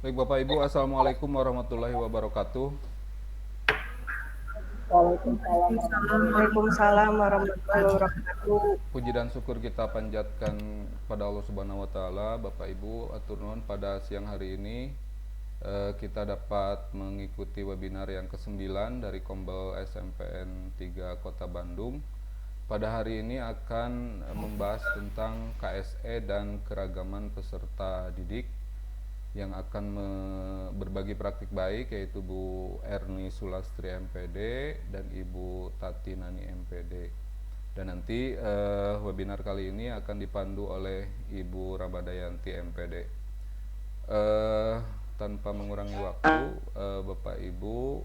Baik Bapak Ibu, Assalamualaikum warahmatullahi wabarakatuh. Waalaikumsalam Waalaikumsalam warahmatullahi wabarakatuh. Puji dan syukur kita panjatkan pada Allah Subhanahu wa taala. Bapak Ibu, atur nuhun pada siang hari ini kita dapat mengikuti webinar yang ke-9 dari Kombel SMPN 3 Kota Bandung. Pada hari ini akan membahas tentang KSE dan keragaman peserta didik yang akan berbagi praktik baik, yaitu Bu Erni Sulastri MPD dan Ibu Tati Nani MPD. Dan nanti webinar kali ini akan dipandu oleh Ibu Ramadayanti MPD. Tanpa mengurangi waktu, Bapak Ibu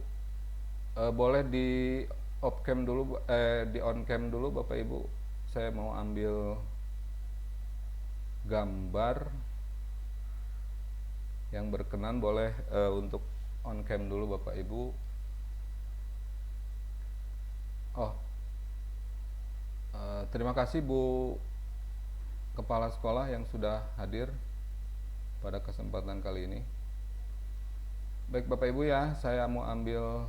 boleh di off cam dulu, di on cam dulu Bapak Ibu. Saya mau ambil gambar. Yang berkenan boleh untuk on cam dulu Bapak Ibu. Oh, terima kasih Bu Kepala Sekolah yang sudah hadir pada kesempatan kali ini. Baik Bapak Ibu ya, saya mau ambil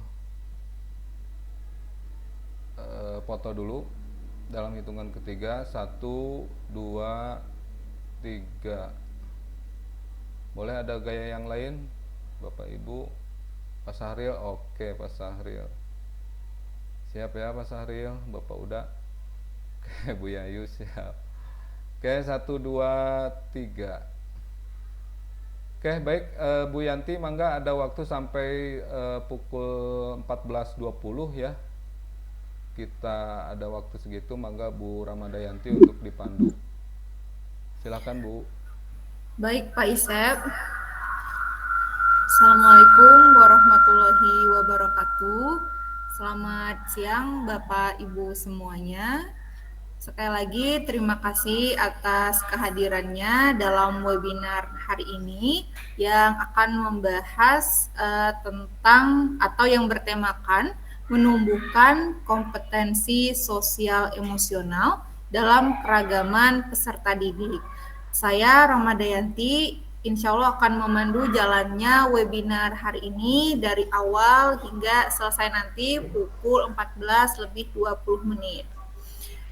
foto dulu dalam hitungan ketiga. 1, 2, 3. Boleh ada gaya yang lain Bapak Ibu? Pak Sahril, oke Pak Sahril. Siap ya Pak Sahril, Bapak udah. Oke Bu Yayu siap. Oke 1, 2, 3. Oke baik, Bu Yanti mangga ada waktu sampai pukul 14.20 ya. Kita ada waktu segitu, mangga Bu Ramadayanti untuk dipandu. Silakan Bu. Baik Pak Isep. Assalamualaikum warahmatullahi wabarakatuh. Selamat siang Bapak Ibu semuanya. Sekali lagi terima kasih atas kehadirannya dalam webinar hari ini yang akan membahas tentang atau yang bertemakan menumbuhkan kompetensi sosial emosional dalam keragaman peserta didik. Saya Ramadayanti, insya Allah akan memandu jalannya webinar hari ini dari awal hingga selesai nanti pukul 14:20.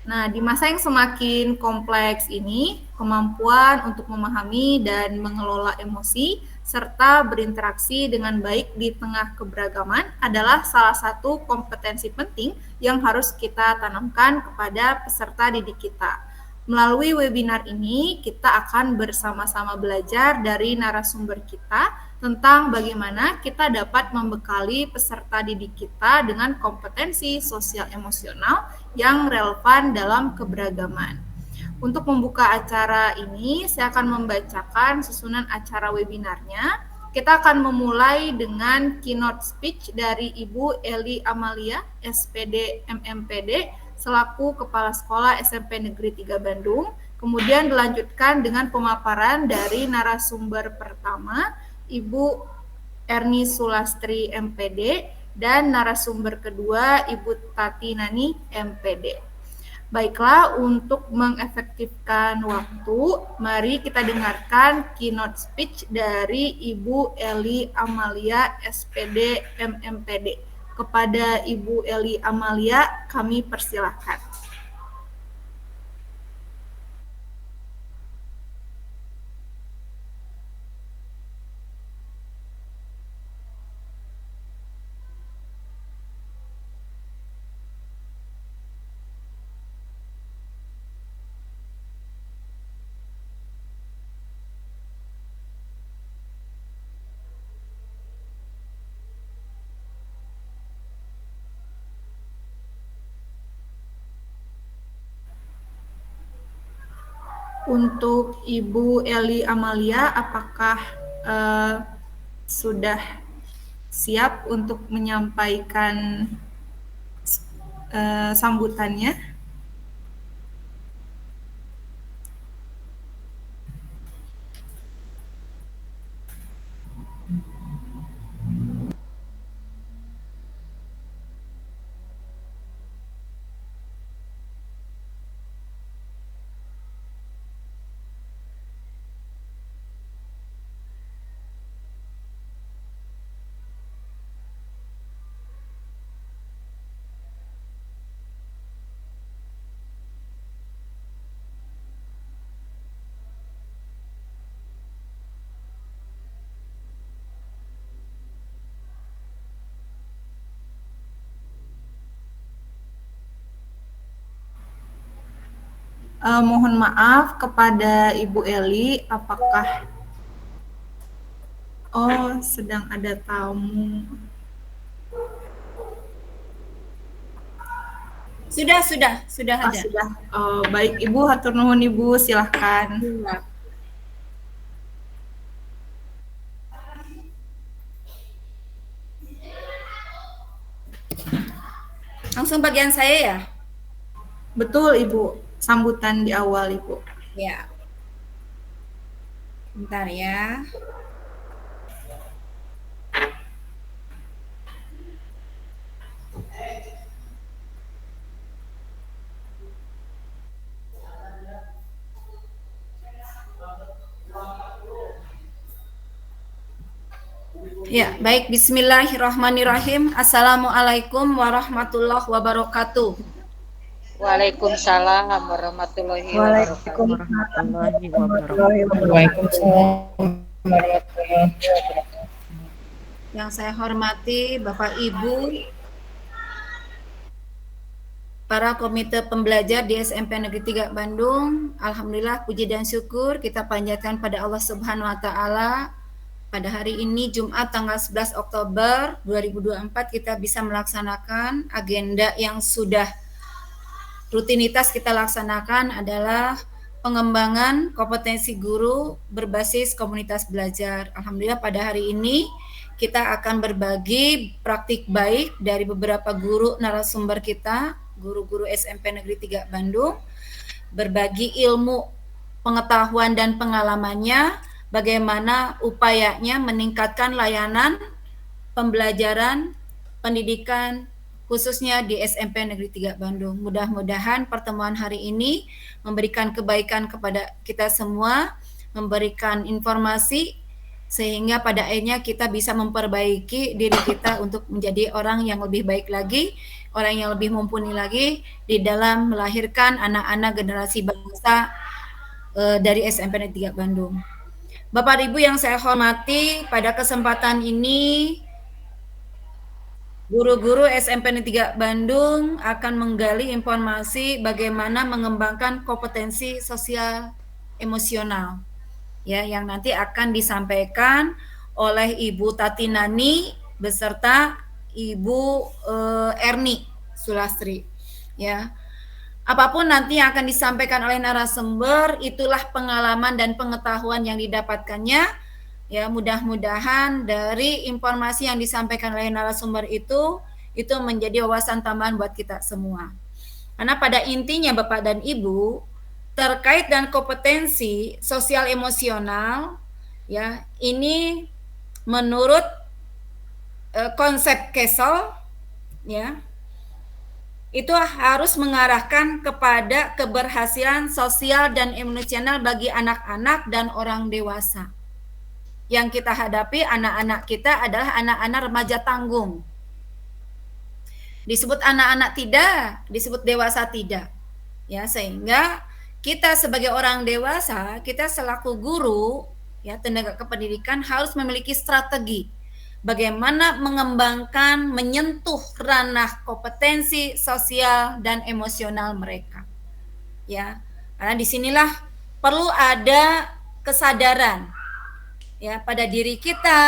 Nah, di masa yang semakin kompleks ini, kemampuan untuk memahami dan mengelola emosi serta berinteraksi dengan baik di tengah keberagaman adalah salah satu kompetensi penting yang harus kita tanamkan kepada peserta didik kita. Melalui webinar ini, kita akan bersama-sama belajar dari narasumber kita tentang bagaimana kita dapat membekali peserta didik kita dengan kompetensi sosial emosional yang relevan dalam keberagaman. Untuk membuka acara ini, saya akan membacakan susunan acara webinarnya. Kita akan memulai dengan keynote speech dari Ibu Eli Amalia, SPD MMPD, selaku Kepala Sekolah SMP Negeri 3 Bandung. Kemudian dilanjutkan dengan pemaparan dari narasumber pertama, Ibu Erni Sulastri MPD, dan narasumber kedua Ibu Tati Nani MPD. Baiklah, untuk mengefektifkan waktu, mari kita dengarkan keynote speech dari Ibu Eli Amalia SPD MMPD. Kepada Ibu Eli Amalia, kami persilahkan. Untuk Ibu Eli Amalia, apakah sudah siap untuk menyampaikan sambutannya? Mohon maaf kepada Ibu Eli, apakah sedang ada tamu? Sudah ada. Sudah. Baik Ibu, hatur nuhun Ibu, silahkan. Langsung bagian saya ya? Betul Ibu, sambutan di awal Ibu. Ya. Bentar ya. Ya, baik. Bismillahirrahmanirrahim. Assalamualaikum warahmatullahi wabarakatuh. Waalaikumsalam warahmatullahi wabarakatuh. Yang saya hormati Bapak Ibu, para komite pembelajar di SMP Negeri 3 Bandung. Alhamdulillah, puji dan syukur kita panjatkan pada Allah Subhanahu wa taala. Pada hari ini Jumat tanggal 11 Oktober 2024 kita bisa melaksanakan agenda yang sudah rutinitas kita laksanakan adalah pengembangan kompetensi guru berbasis komunitas belajar. Alhamdulillah pada hari ini kita akan berbagi praktik baik dari beberapa guru narasumber kita, guru-guru SMP Negeri 3 Bandung, berbagi ilmu, pengetahuan dan pengalamannya, bagaimana upayanya meningkatkan layanan pembelajaran, pendidikan, khususnya di SMP Negeri 3 Bandung. Mudah-mudahan pertemuan hari ini memberikan kebaikan kepada kita semua, memberikan informasi, sehingga pada akhirnya kita bisa memperbaiki diri kita untuk menjadi orang yang lebih baik lagi, orang yang lebih mumpuni lagi di dalam melahirkan anak-anak generasi bangsa dari SMP Negeri 3 Bandung. Bapak Ibu yang saya hormati, pada kesempatan ini guru-guru SMP Negeri 3 Bandung akan menggali informasi bagaimana mengembangkan kompetensi sosial emosional, ya, yang nanti akan disampaikan oleh Ibu Tati Nani beserta Ibu Erni Sulastri, ya. Apapun nanti yang akan disampaikan oleh narasumber, itulah pengalaman dan pengetahuan yang didapatkannya. Ya, mudah-mudahan dari informasi yang disampaikan oleh narasumber itu menjadi wawasan tambahan buat kita semua. Karena pada intinya Bapak dan Ibu, terkait dan kompetensi sosial emosional, ya, ini menurut konsep Kessel, ya, itu harus mengarahkan kepada keberhasilan sosial dan emosional bagi anak-anak dan orang dewasa. Yang kita hadapi anak-anak kita adalah anak-anak remaja tanggung. Disebut anak-anak tidak, disebut dewasa tidak. Ya, sehingga kita sebagai orang dewasa, kita selaku guru, ya, tenaga kependidikan harus memiliki strategi bagaimana mengembangkan, menyentuh ranah kompetensi sosial dan emosional mereka. Ya, karena disinilah perlu ada kesadaran, ya, pada diri kita,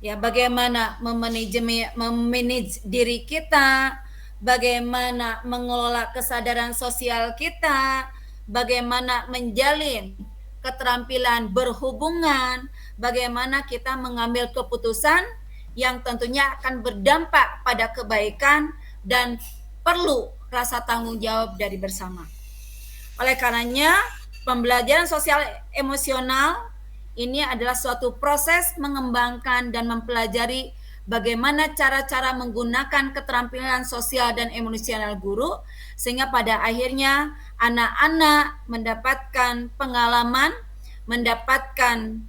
ya, bagaimana memanage diri kita, bagaimana mengelola kesadaran sosial kita, bagaimana menjalin keterampilan berhubungan, bagaimana kita mengambil keputusan yang tentunya akan berdampak pada kebaikan dan perlu rasa tanggung jawab dari bersama. Oleh karenanya, pembelajaran sosial emosional ini adalah suatu proses mengembangkan dan mempelajari bagaimana cara-cara menggunakan keterampilan sosial dan emosional guru, sehingga pada akhirnya anak-anak mendapatkan pengalaman, mendapatkan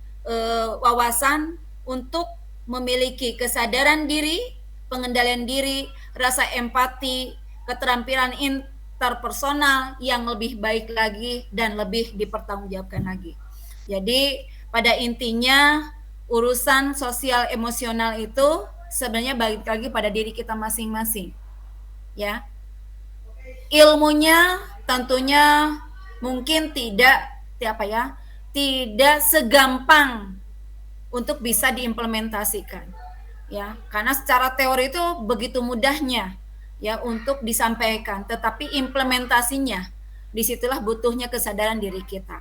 wawasan untuk memiliki kesadaran diri, pengendalian diri, rasa empati, keterampilan interpersonal yang lebih baik lagi dan lebih dipertanggungjawabkan lagi. Jadi pada intinya urusan sosial emosional itu sebenarnya balik lagi pada diri kita masing-masing. Ya. Ilmunya tentunya mungkin tidak segampang untuk bisa diimplementasikan, ya, karena secara teori itu begitu mudahnya ya untuk disampaikan, tetapi implementasinya disitulah butuhnya kesadaran diri kita.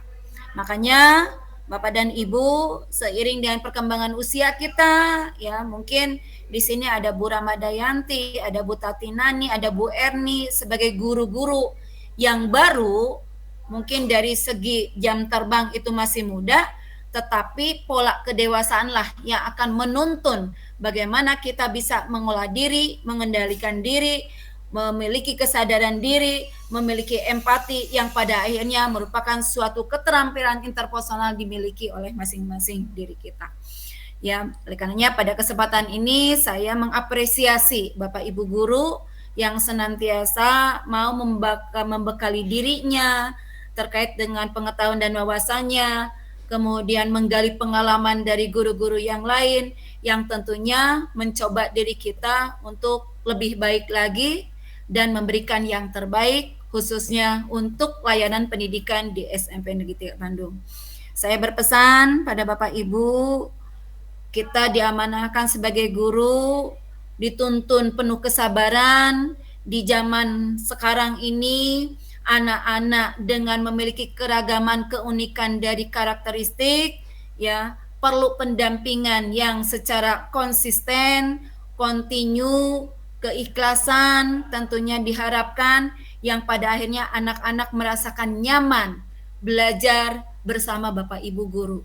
Makanya Bapak dan Ibu, seiring dengan perkembangan usia kita, ya mungkin di sini ada Bu Ramadayanti, ada Bu Tatinani, ada Bu Erni sebagai guru-guru yang baru, mungkin dari segi jam terbang itu masih muda, tetapi pola kedewasaanlah yang akan menuntun bagaimana kita bisa mengolah diri, mengendalikan diri, memiliki kesadaran diri, memiliki empati yang pada akhirnya merupakan suatu keterampilan interpersonal dimiliki oleh masing-masing diri kita. Ya, oleh karenanya pada kesempatan ini saya mengapresiasi Bapak Ibu guru yang senantiasa mau membekali dirinya terkait dengan pengetahuan dan wawasannya, kemudian menggali pengalaman dari guru-guru yang lain yang tentunya mencoba diri kita untuk lebih baik lagi dan memberikan yang terbaik khususnya untuk layanan pendidikan di SMP Negeri 3 Bandung. Saya berpesan pada Bapak Ibu, kita diamanahkan sebagai guru, dituntun penuh kesabaran. Di zaman sekarang ini, anak-anak dengan memiliki keragaman keunikan dari karakteristik, ya, perlu pendampingan yang secara konsisten, kontinu, keikhlasan tentunya diharapkan yang pada akhirnya anak-anak merasakan nyaman belajar bersama Bapak Ibu guru.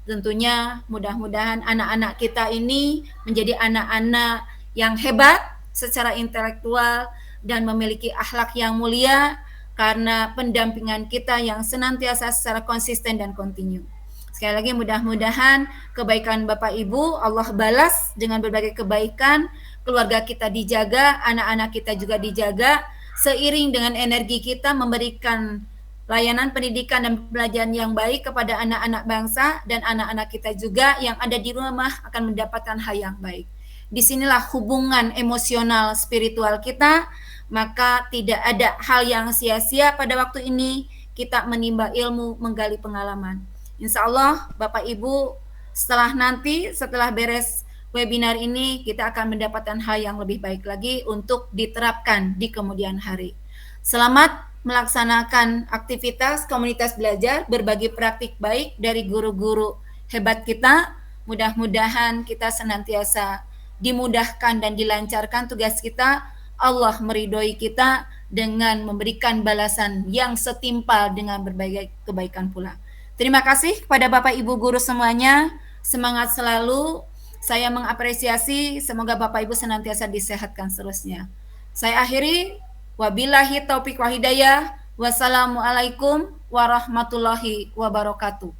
Tentunya mudah-mudahan anak-anak kita ini menjadi anak-anak yang hebat secara intelektual dan memiliki akhlak yang mulia karena pendampingan kita yang senantiasa secara konsisten dan kontinu. Sekali lagi mudah-mudahan kebaikan Bapak Ibu Allah balas dengan berbagai kebaikan, keluarga kita dijaga, anak-anak kita juga dijaga, seiring dengan energi kita memberikan layanan pendidikan dan pembelajaran yang baik kepada anak-anak bangsa dan anak-anak kita juga yang ada di rumah akan mendapatkan hal yang baik. Disinilah hubungan emosional spiritual kita, maka tidak ada hal yang sia-sia pada waktu ini kita menimba ilmu, menggali pengalaman. Insya Allah Bapak Ibu setelah beres webinar ini kita akan mendapatkan hal yang lebih baik lagi untuk diterapkan di kemudian hari. Selamat melaksanakan aktivitas komunitas belajar, berbagi praktik baik dari guru-guru hebat kita. Mudah-mudahan kita senantiasa dimudahkan dan dilancarkan tugas kita. Allah meridhoi kita dengan memberikan balasan yang setimpal dengan berbagai kebaikan pula. Terima kasih kepada Bapak Ibu guru semuanya. Semangat selalu. Saya mengapresiasi. Semoga Bapak Ibu senantiasa disehatkan seterusnya. Saya akhiri. Wabillahi taufiq wa hidayah. Wassalamualaikum warahmatullahi wabarakatuh.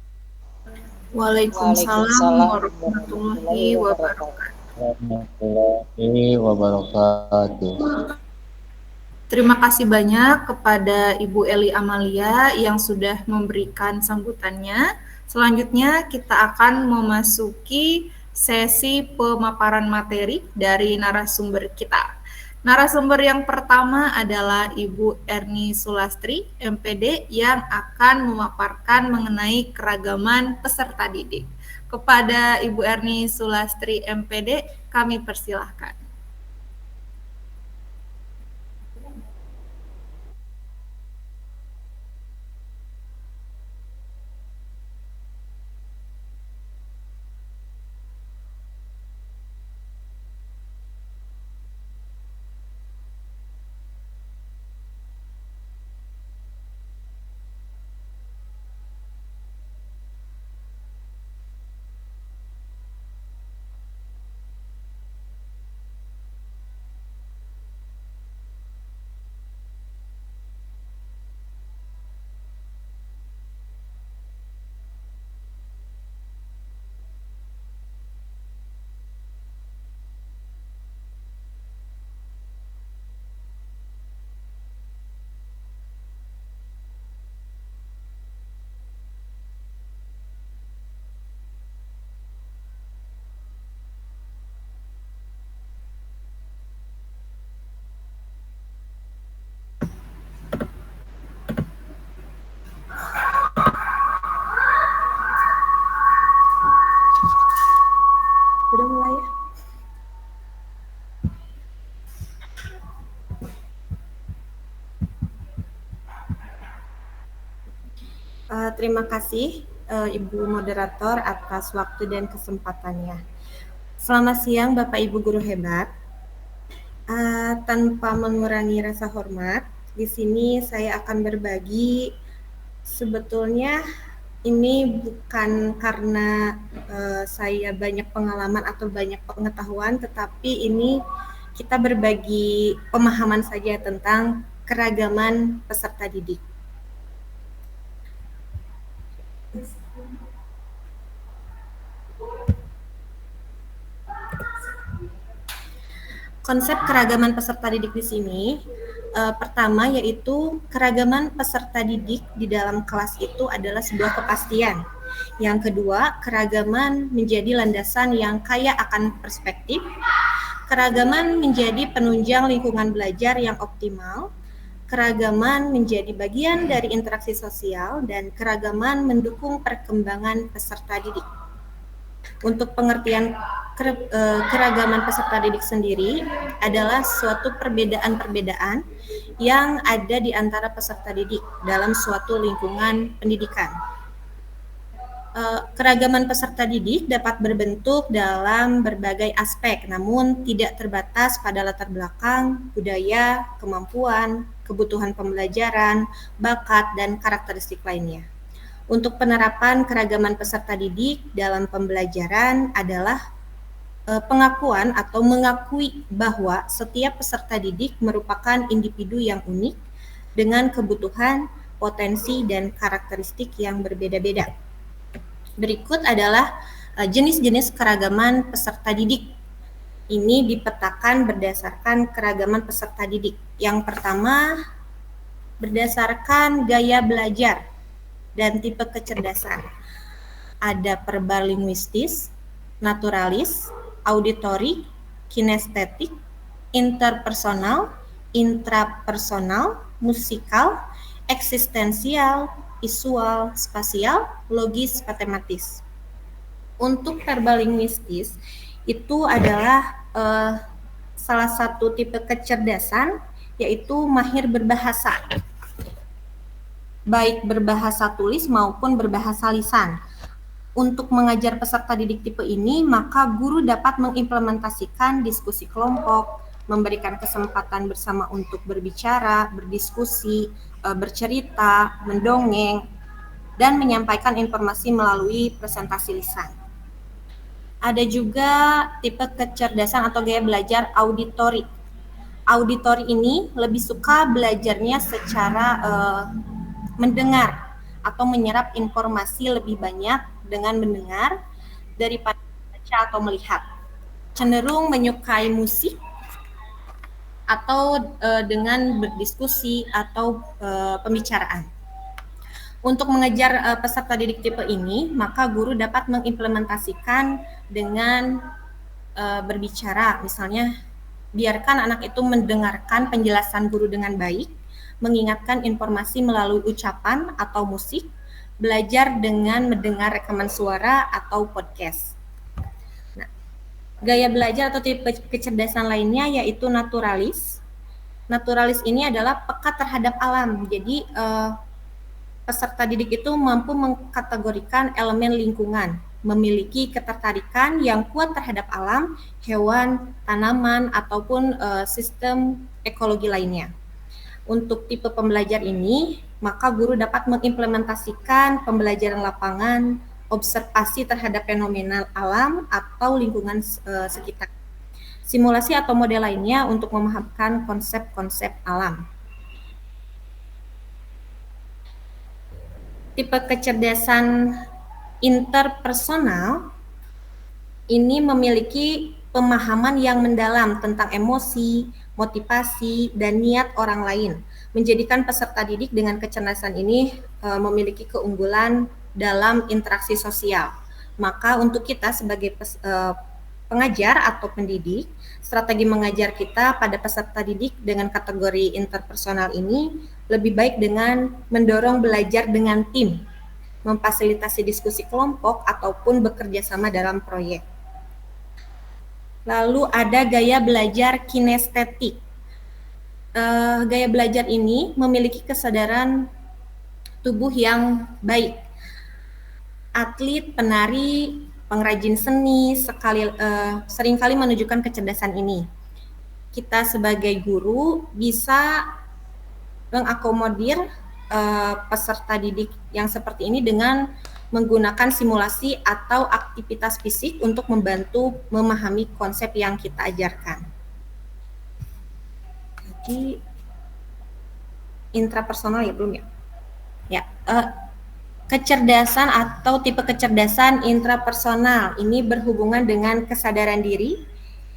Waalaikumsalam warahmatullahi wabarakatuh. Warahmatullahi wabarakatuh. Terima kasih banyak kepada Ibu Eli Amalia yang sudah memberikan sambutannya. Selanjutnya kita akan memasuki sesi pemaparan materi dari narasumber kita. Narasumber yang pertama adalah Ibu Erni Sulastri, MPD, yang akan memaparkan mengenai keragaman peserta didik. Kepada Ibu Erni Sulastri, MPD, kami persilahkan. Terima kasih Ibu Moderator atas waktu dan kesempatannya. Selamat siang Bapak Ibu guru hebat. Tanpa mengurangi rasa hormat, di sini saya akan berbagi. Sebetulnya ini bukan karena saya banyak pengalaman atau banyak pengetahuan, tetapi ini kita berbagi pemahaman saja tentang keragaman peserta didik. Konsep keragaman peserta didik di sini pertama yaitu keragaman peserta didik di dalam kelas itu adalah sebuah kepastian. Yang kedua, keragaman menjadi landasan yang kaya akan perspektif. Keragaman menjadi penunjang lingkungan belajar yang optimal. Keragaman menjadi bagian dari interaksi sosial dan keragaman mendukung perkembangan peserta didik. Untuk pengertian keragaman peserta didik sendiri adalah suatu perbedaan-perbedaan yang ada di antara peserta didik dalam suatu lingkungan pendidikan. Keragaman peserta didik dapat berbentuk dalam berbagai aspek, namun tidak terbatas pada latar belakang, budaya, kemampuan, kebutuhan pembelajaran, bakat, dan karakteristik lainnya. Untuk penerapan keragaman peserta didik dalam pembelajaran adalah pengakuan atau mengakui bahwa setiap peserta didik merupakan individu yang unik dengan kebutuhan, potensi, dan karakteristik yang berbeda-beda. Berikut adalah jenis-jenis keragaman peserta didik. Ini dipetakan berdasarkan keragaman peserta didik. Yang pertama, berdasarkan gaya belajar dan tipe kecerdasan. Ada verbalinguistis, naturalis, auditorik, kinestetik, interpersonal, intrapersonal, musikal, eksistensial, visual, spasial, logis, matematis. Untuk verbalinguistis itu adalah salah satu tipe kecerdasan, yaitu mahir berbahasa, baik berbahasa tulis maupun berbahasa lisan. Untuk mengajar peserta didik tipe ini, maka guru dapat mengimplementasikan diskusi kelompok, memberikan kesempatan bersama untuk berbicara, berdiskusi, bercerita, mendongeng, dan menyampaikan informasi melalui presentasi lisan. Ada juga tipe kecerdasan atau gaya belajar auditorik. Auditori ini lebih suka belajarnya secara mendengar atau menyerap informasi lebih banyak dengan mendengar daripada membaca atau melihat. Cenderung menyukai musik atau dengan berdiskusi atau pembicaraan. Untuk mengejar peserta didik tipe ini, maka guru dapat mengimplementasikan dengan berbicara. Misalnya, biarkan anak itu mendengarkan penjelasan guru dengan baik, mengingatkan informasi melalui ucapan atau musik, belajar dengan mendengar rekaman suara atau podcast. Nah, gaya belajar atau tipe kecerdasan lainnya yaitu naturalis. Naturalis ini adalah peka terhadap alam. Jadi peserta didik itu mampu mengkategorikan elemen lingkungan, memiliki ketertarikan yang kuat terhadap alam, hewan, tanaman, ataupun sistem ekologi lainnya. Untuk tipe pembelajar ini, maka guru dapat mengimplementasikan pembelajaran lapangan, observasi terhadap fenomena alam atau lingkungan sekitar, simulasi atau model lainnya untuk memahamkan konsep-konsep alam. Tipe kecerdasan interpersonal ini memiliki pemahaman yang mendalam tentang emosi, motivasi, dan niat orang lain, menjadikan peserta didik dengan kecerdasan ini memiliki keunggulan dalam interaksi sosial. Maka untuk kita sebagai pengajar atau pendidik, strategi mengajar kita pada peserta didik dengan kategori interpersonal ini lebih baik dengan mendorong belajar dengan tim, memfasilitasi diskusi kelompok, ataupun bekerja sama dalam proyek. Lalu ada gaya belajar kinestetik. Gaya belajar ini memiliki kesadaran tubuh yang baik. Atlet, penari, pengrajin seni seringkali menunjukkan kecerdasan ini. Kita sebagai guru bisa mengakomodir peserta didik yang seperti ini dengan menggunakan simulasi atau aktivitas fisik untuk membantu memahami konsep yang kita ajarkan. Jadi intrapersonal ya belum ya? Ya, kecerdasan atau tipe kecerdasan intrapersonal ini berhubungan dengan kesadaran diri,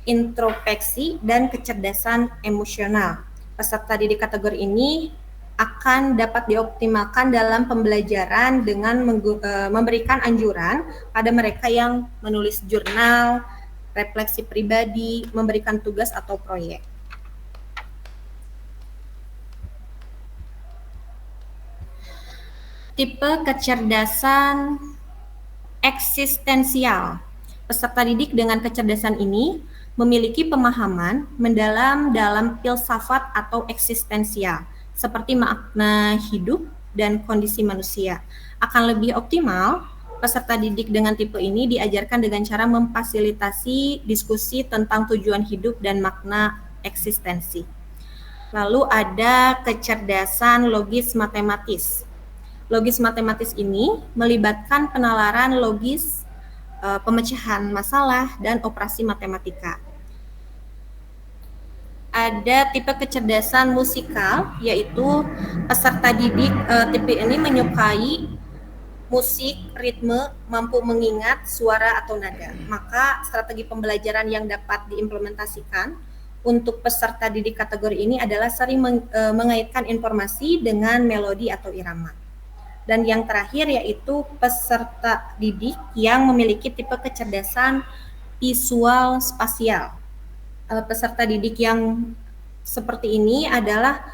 introspeksi, dan kecerdasan emosional. Peserta didik kategori ini akan dapat dioptimalkan dalam pembelajaran dengan memberikan anjuran pada mereka yang menulis jurnal, refleksi pribadi, memberikan tugas atau proyek. Tipe kecerdasan eksistensial. Peserta didik dengan kecerdasan ini memiliki pemahaman mendalam dalam filsafat atau eksistensial, seperti makna hidup dan kondisi manusia. Akan lebih optimal, peserta didik dengan tipe ini diajarkan dengan cara memfasilitasi diskusi tentang tujuan hidup dan makna eksistensi. Lalu ada kecerdasan logis matematis. Logis matematis ini melibatkan penalaran logis, pemecahan masalah, dan operasi matematika. Ada tipe kecerdasan musikal, yaitu peserta didik tipe ini menyukai musik, ritme, mampu mengingat suara atau nada. Maka strategi pembelajaran yang dapat diimplementasikan untuk peserta didik kategori ini adalah sering mengaitkan informasi dengan melodi atau irama. Dan yang terakhir yaitu peserta didik yang memiliki tipe kecerdasan visual spasial. Peserta didik yang seperti ini adalah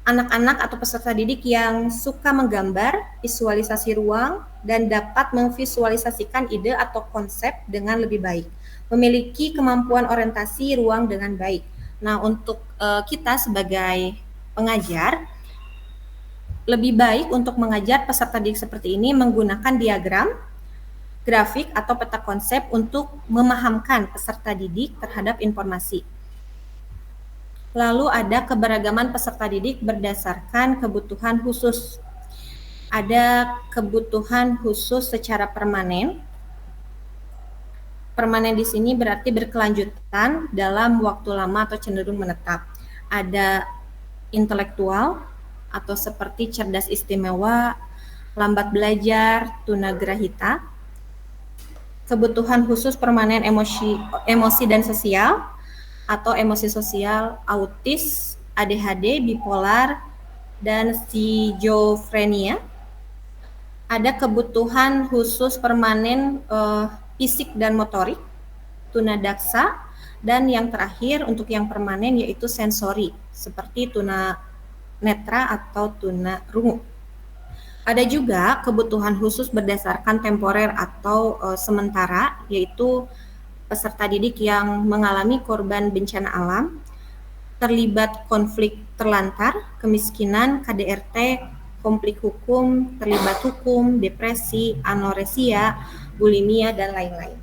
anak-anak atau peserta didik yang suka menggambar, visualisasi ruang, dan dapat memvisualisasikan ide atau konsep dengan lebih baik. Memiliki kemampuan orientasi ruang dengan baik. Nah, untuk kita sebagai pengajar, lebih baik untuk mengajar peserta didik seperti ini menggunakan diagram, grafik, atau peta konsep untuk memahamkan peserta didik terhadap informasi. Lalu ada keberagaman peserta didik berdasarkan kebutuhan khusus. Ada kebutuhan khusus secara permanen. Permanen di sini berarti berkelanjutan dalam waktu lama atau cenderung menetap. Ada intelektual atau seperti cerdas istimewa, lambat belajar, tunagrahita. Kebutuhan khusus permanen emosi dan sosial atau emosi sosial, autis, ADHD, bipolar, dan skizofrenia. Ada kebutuhan khusus permanen fisik dan motorik, tunadaksa, dan yang terakhir untuk yang permanen yaitu sensori, seperti tunanetra atau tunarungu. Ada juga kebutuhan khusus berdasarkan temporer atau sementara, yaitu peserta didik yang mengalami korban bencana alam, terlibat konflik terlantar, kemiskinan, KDRT, konflik hukum, terlibat hukum, depresi, anoreksia, bulimia, dan lain-lain.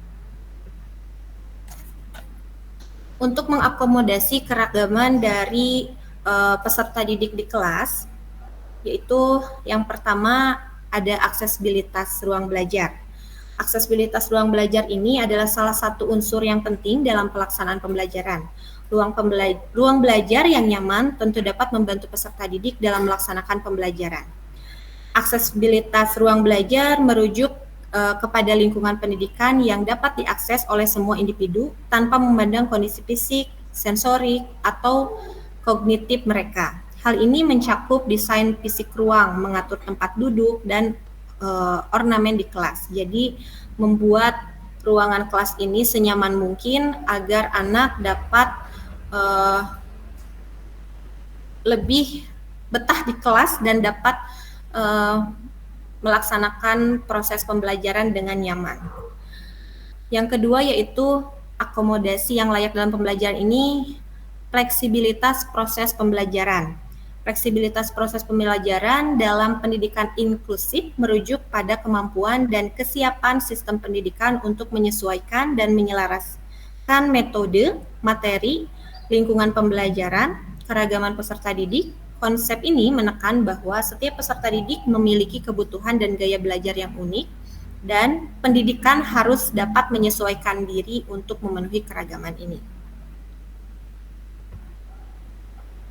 Untuk mengakomodasi keragaman dari peserta didik di kelas, yaitu yang pertama ada aksesibilitas ruang belajar. Aksesibilitas ruang belajar ini adalah salah satu unsur yang penting dalam pelaksanaan pembelajaran. Ruang belajar yang nyaman tentu dapat membantu peserta didik dalam melaksanakan pembelajaran. Aksesibilitas ruang belajar merujuk kepada lingkungan pendidikan yang dapat diakses oleh semua individu tanpa memandang kondisi fisik, sensorik, atau kognitif mereka. Hal ini mencakup desain fisik ruang, mengatur tempat duduk, dan ornamen di kelas. Jadi membuat ruangan kelas ini senyaman mungkin agar anak dapat lebih betah di kelas dan dapat melaksanakan proses pembelajaran dengan nyaman. Yang kedua yaitu akomodasi yang layak dalam pembelajaran ini, fleksibilitas proses pembelajaran. Fleksibilitas proses pembelajaran dalam pendidikan inklusif merujuk pada kemampuan dan kesiapan sistem pendidikan untuk menyesuaikan dan menyelaraskan metode, materi, lingkungan pembelajaran, keragaman peserta didik. Konsep ini menekan bahwa setiap peserta didik memiliki kebutuhan dan gaya belajar yang unik, dan pendidikan harus dapat menyesuaikan diri untuk memenuhi keragaman ini.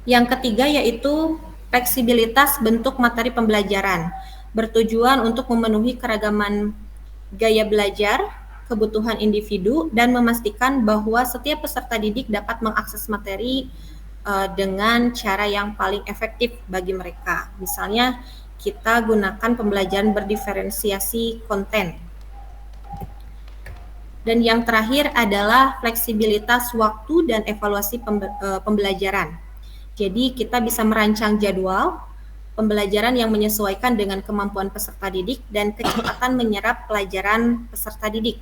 Yang ketiga yaitu fleksibilitas bentuk materi pembelajaran, bertujuan untuk memenuhi keragaman gaya belajar, kebutuhan individu, dan memastikan bahwa setiap peserta didik dapat mengakses materi dengan cara yang paling efektif bagi mereka. Misalnya, kita gunakan pembelajaran berdiferensiasi konten. Dan yang terakhir adalah fleksibilitas waktu dan evaluasi pembelajaran. Jadi kita bisa merancang jadwal pembelajaran yang menyesuaikan dengan kemampuan peserta didik dan kecepatan menyerap pelajaran peserta didik.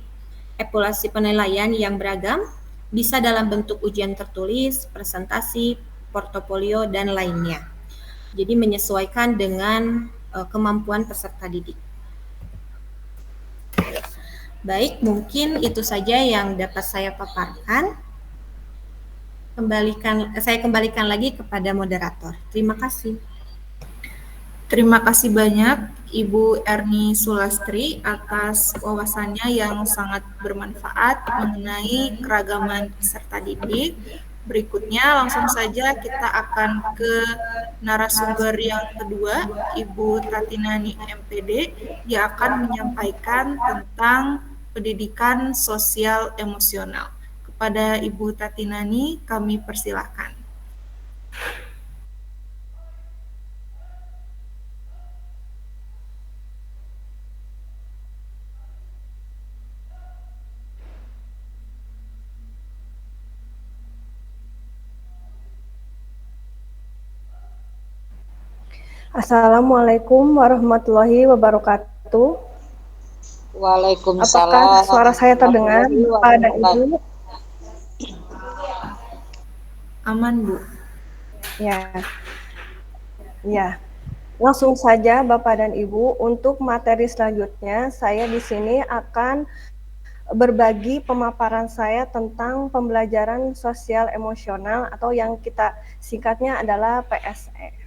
Evaluasi penilaian yang beragam bisa dalam bentuk ujian tertulis, presentasi, portofolio, dan lainnya. Jadi menyesuaikan dengan kemampuan peserta didik. Baik, mungkin itu saja yang dapat saya paparkan. Saya kembalikan lagi kepada moderator. Terima kasih. Terima kasih banyak Ibu Erni Sulastri atas wawasannya yang sangat bermanfaat mengenai keragaman peserta didik. Berikutnya langsung saja kita akan ke narasumber yang kedua, Ibu Tatinani MPD, yang akan menyampaikan tentang pendidikan sosial emosional. Kepada Ibu Tatinani, kami persilahkan. Assalamualaikum warahmatullahi wabarakatuh. Waalaikumsalam. Apakah suara saya terdengar, Bapak dan Ibu? Aman, Bu. Ya. Langsung saja Bapak dan Ibu, untuk materi selanjutnya saya di sini akan berbagi pemaparan saya tentang pembelajaran sosial emosional atau yang kita singkatnya adalah PSE.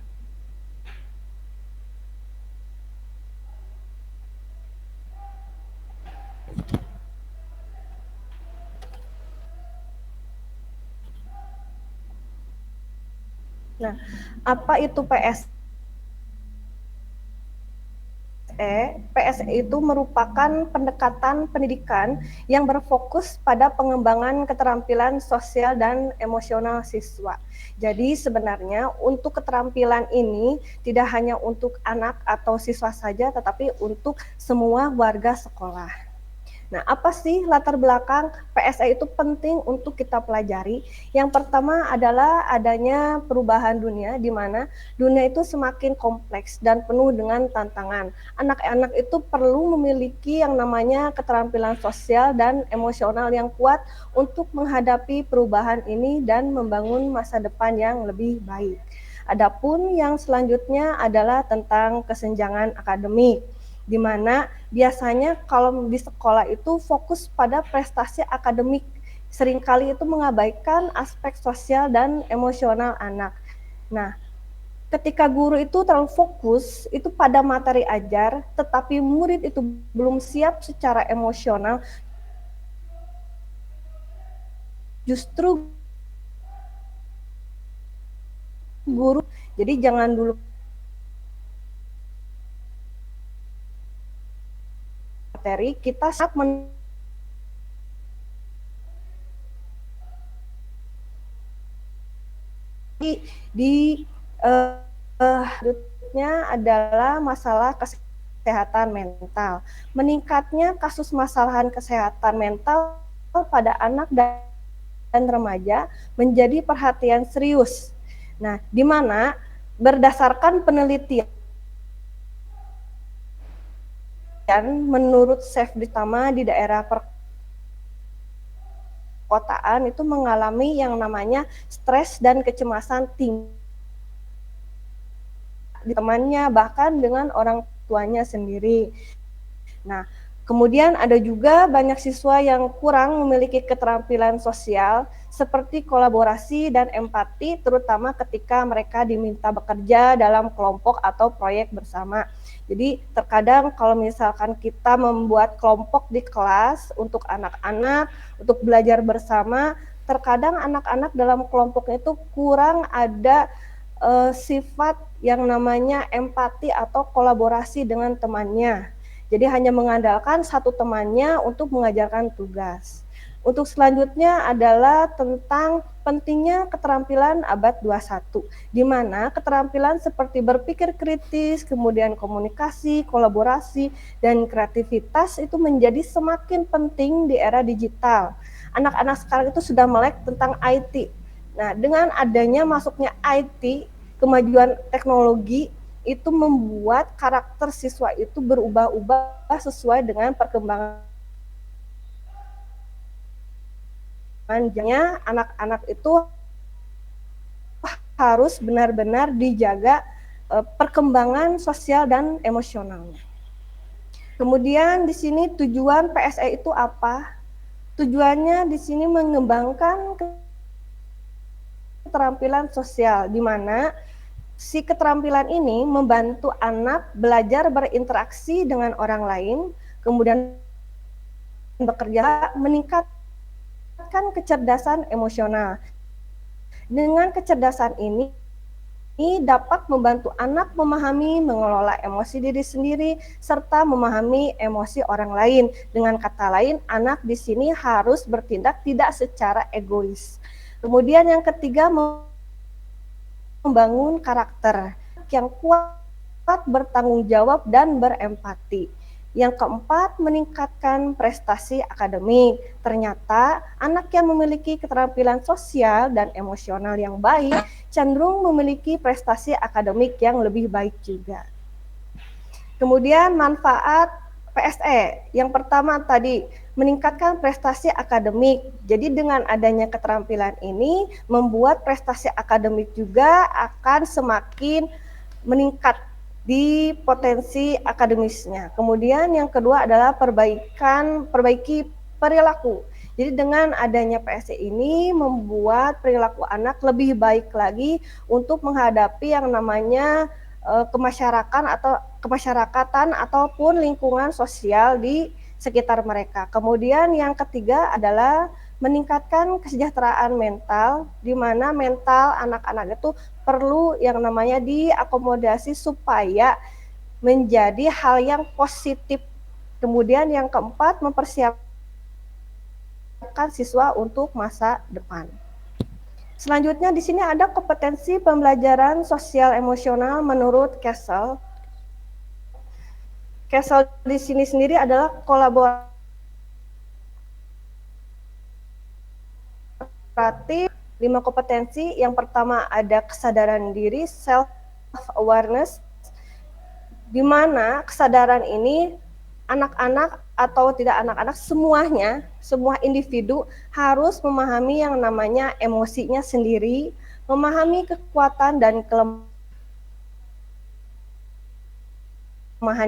Nah, apa itu PSE? PSE itu merupakan pendekatan pendidikan yang berfokus pada pengembangan keterampilan sosial dan emosional siswa. Jadi sebenarnya untuk keterampilan ini tidak hanya untuk anak atau siswa saja, tetapi untuk semua warga sekolah. Nah, apa sih latar belakang PSE itu penting untuk kita pelajari? Yang pertama adalah adanya perubahan dunia, di mana dunia itu semakin kompleks dan penuh dengan tantangan. Anak-anak itu perlu memiliki yang namanya keterampilan sosial dan emosional yang kuat untuk menghadapi perubahan ini dan membangun masa depan yang lebih baik. Adapun yang selanjutnya adalah tentang kesenjangan akademik, di mana biasanya kalau di sekolah itu fokus pada prestasi akademik, seringkali itu mengabaikan aspek sosial dan emosional anak. Nah, ketika guru itu terlalu fokus itu pada materi ajar, tetapi murid itu belum siap secara emosional, justru guru, jadi jangan dulu materi, kita sangat selanjutnya adalah masalah kesehatan mental. Meningkatnya kasus masalahan kesehatan mental pada anak dan remaja menjadi perhatian serius. Nah, di mana berdasarkan penelitian menurut Chef Ditama di daerah perkotaan itu mengalami yang namanya stres dan kecemasan tinggi. di temannya, bahkan dengan orang tuanya sendiri. Nah, kemudian ada juga banyak siswa yang kurang memiliki keterampilan sosial seperti kolaborasi dan empati, terutama ketika mereka diminta bekerja dalam kelompok atau proyek bersama. Jadi terkadang kalau misalkan kita membuat kelompok di kelas untuk anak-anak, untuk belajar bersama, terkadang anak-anak dalam kelompok itu kurang ada sifat yang namanya empati atau kolaborasi dengan temannya. Jadi hanya mengandalkan satu temannya untuk mengajarkan tugas. Untuk selanjutnya adalah tentang pentingnya keterampilan abad 21, di mana keterampilan seperti berpikir kritis, kemudian komunikasi, kolaborasi, dan kreativitas itu menjadi semakin penting di era digital. Anak-anak sekarang itu sudah melek tentang IT. Nah, dengan adanya masuknya IT, kemajuan teknologi, itu membuat karakter siswa itu berubah-ubah sesuai dengan perkembangan. Jangan anak-anak itu harus benar-benar dijaga perkembangan sosial dan emosionalnya. Kemudian di sini tujuan PSE itu apa? Tujuannya di sini mengembangkan keterampilan sosial, di mana si keterampilan ini membantu anak belajar berinteraksi dengan orang lain, kemudian bekerja, meningkatkan kecerdasan emosional. Dengan kecerdasan ini dapat membantu anak memahami, mengelola emosi diri sendiri, serta memahami emosi orang lain. Dengan kata lain, anak di sini harus bertindak tidak secara egois. Kemudian yang ketiga, membangun karakter yang kuat, bertanggung jawab, dan berempati. Yang keempat, meningkatkan prestasi akademik. Ternyata anak yang memiliki keterampilan sosial dan emosional yang baik cenderung memiliki prestasi akademik yang lebih baik juga. Kemudian manfaat PSE. Yang pertama tadi, meningkatkan prestasi akademik. Jadi dengan adanya keterampilan ini membuat prestasi akademik juga akan semakin meningkat di potensi akademisnya. Kemudian yang kedua adalah perbaiki perilaku. Jadi dengan adanya PSE ini membuat perilaku anak lebih baik lagi untuk menghadapi yang namanya kemasyarakatan ataupun lingkungan sosial di sekitar mereka. Kemudian yang ketiga adalah meningkatkan kesejahteraan mental, di mana mental anak-anak itu perlu yang namanya diakomodasi supaya menjadi hal yang positif. Kemudian yang keempat, mempersiapkan siswa untuk masa depan. Selanjutnya di sini ada kompetensi pembelajaran sosial emosional menurut Castle. Castle di sini sendiri adalah kolaborasi 5 kompetensi. Yang pertama ada kesadaran diri, self awareness, di mana kesadaran ini anak-anak atau tidak anak-anak semuanya, semua individu harus memahami yang namanya emosinya sendiri, memahami kekuatan dan kelemahan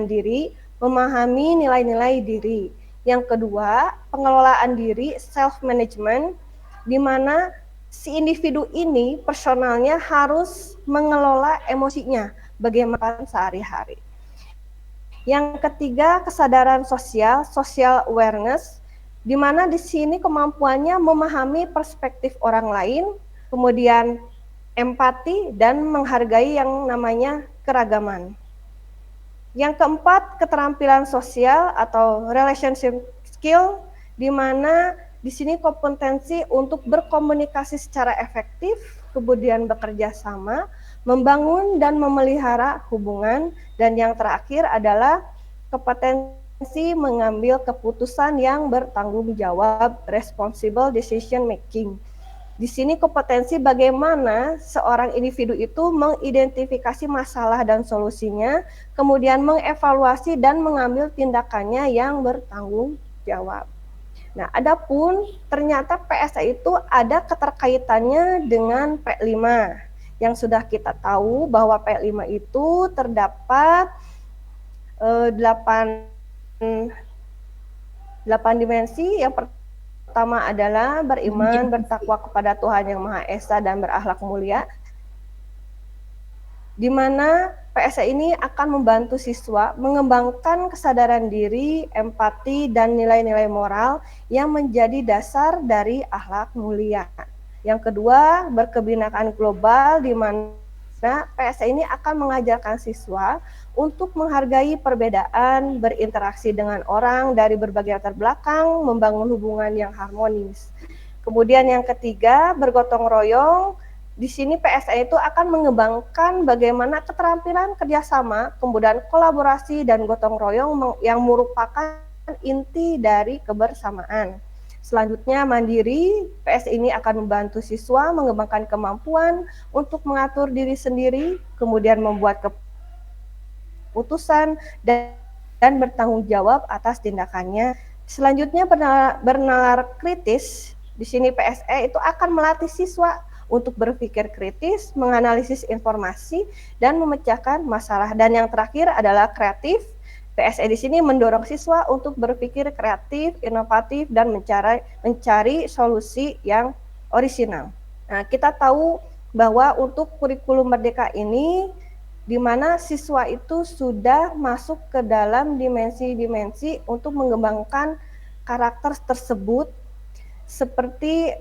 diri, memahami nilai-nilai diri. Yang kedua, pengelolaan diri, self management, di mana si individu ini personalnya harus mengelola emosinya bagaimana sehari-hari. Yang ketiga, kesadaran sosial, social awareness, di mana di sini kemampuannya memahami perspektif orang lain, kemudian empati dan menghargai yang namanya keragaman. Yang keempat, keterampilan sosial atau relationship skill, di mana di sini kompetensi untuk berkomunikasi secara efektif, kemudian bekerja sama, membangun dan memelihara hubungan, dan yang terakhir adalah kompetensi mengambil keputusan yang bertanggung jawab, responsible decision making. Di sini kompetensi bagaimana seorang individu itu mengidentifikasi masalah dan solusinya, kemudian mengevaluasi dan mengambil tindakannya yang bertanggung jawab. Nah, adapun ternyata PSE itu ada keterkaitannya dengan P5, Yang sudah kita tahu bahwa P5 itu terdapat 8 dimensi. Yang pertama adalah beriman, bertakwa kepada Tuhan Yang Maha Esa dan berakhlak mulia, di mana PSE ini akan membantu siswa mengembangkan kesadaran diri, empati, dan nilai-nilai moral yang menjadi dasar dari akhlak mulia. Yang kedua, berkebinekaan global, di mana PSE ini akan mengajarkan siswa untuk menghargai perbedaan, berinteraksi dengan orang dari berbagai latar belakang, membangun hubungan yang harmonis. Kemudian yang ketiga, bergotong royong. Di sini PSE itu akan mengembangkan bagaimana keterampilan kerjasama, kemudian kolaborasi dan gotong royong yang merupakan inti dari kebersamaan. Selanjutnya mandiri, PSE ini akan membantu siswa mengembangkan kemampuan untuk mengatur diri sendiri, kemudian membuat keputusan dan bertanggung jawab atas tindakannya. Selanjutnya bernalar kritis. Di sini PSE itu akan melatih siswa untuk berpikir kritis, menganalisis informasi, dan memecahkan masalah. Dan yang terakhir adalah kreatif. PSE di sini mendorong siswa untuk berpikir kreatif, inovatif, dan mencari solusi yang orisinal. Nah, kita tahu bahwa untuk kurikulum Merdeka ini, di mana siswa itu sudah masuk ke dalam dimensi-dimensi untuk mengembangkan karakter tersebut. Seperti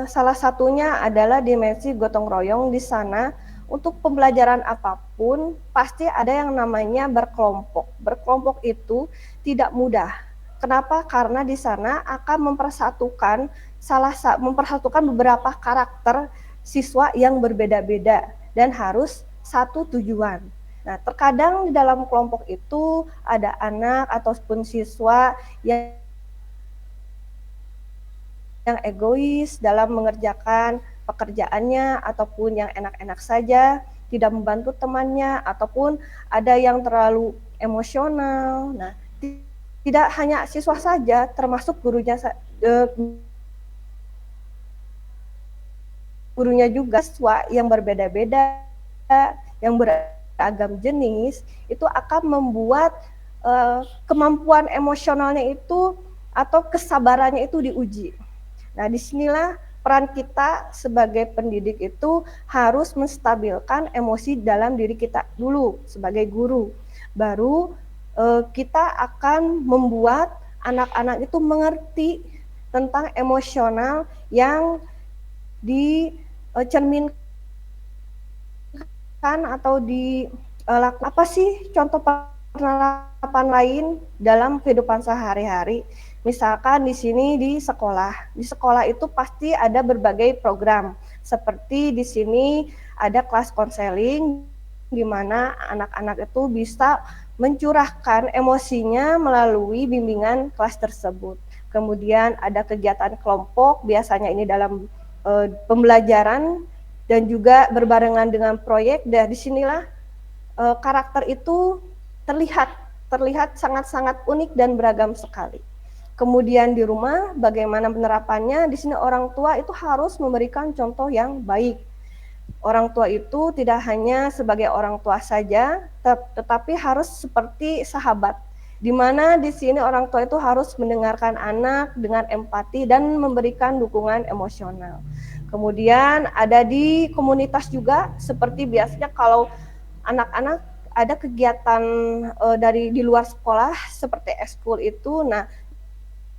salah satunya adalah dimensi gotong royong. Di sana untuk pembelajaran apapun pasti ada yang namanya berkelompok. Berkelompok itu tidak mudah. Kenapa? Karena di sana akan mempersatukan beberapa karakter siswa yang berbeda-beda dan harus satu tujuan. Nah, terkadang di dalam kelompok itu ada anak ataupun siswa yang egois dalam mengerjakan pekerjaannya, ataupun yang enak-enak saja, tidak membantu temannya, ataupun ada yang terlalu emosional. Nah, tidak hanya siswa saja, termasuk gurunya juga. Siswa yang berbeda-beda, yang beragam jenis, itu akan membuat kemampuan emosionalnya itu atau kesabarannya itu diuji. Nah, disinilah peran kita sebagai pendidik itu harus menstabilkan emosi dalam diri kita dulu sebagai guru. Baru kita akan membuat anak-anak itu mengerti tentang emosional yang dicerminkan atau dilakukan. Apa sih contoh penerapan lain dalam kehidupan sehari-hari? Misalkan di sini di sekolah itu pasti ada berbagai program. Seperti di sini ada kelas konseling, di mana anak-anak itu bisa mencurahkan emosinya melalui bimbingan kelas tersebut. Kemudian ada kegiatan kelompok, biasanya ini dalam pembelajaran dan juga berbarengan dengan proyek. Dan disinilah karakter itu terlihat sangat-sangat unik dan beragam sekali. Kemudian di rumah, bagaimana penerapannya? Di sini orang tua itu harus memberikan contoh yang baik. Orang tua itu tidak hanya sebagai orang tua saja, tetapi harus seperti sahabat. Di mana di sini orang tua itu harus mendengarkan anak dengan empati dan memberikan dukungan emosional. Kemudian ada di komunitas juga, seperti biasanya kalau anak-anak ada kegiatan di luar sekolah seperti ekskul itu. Nah,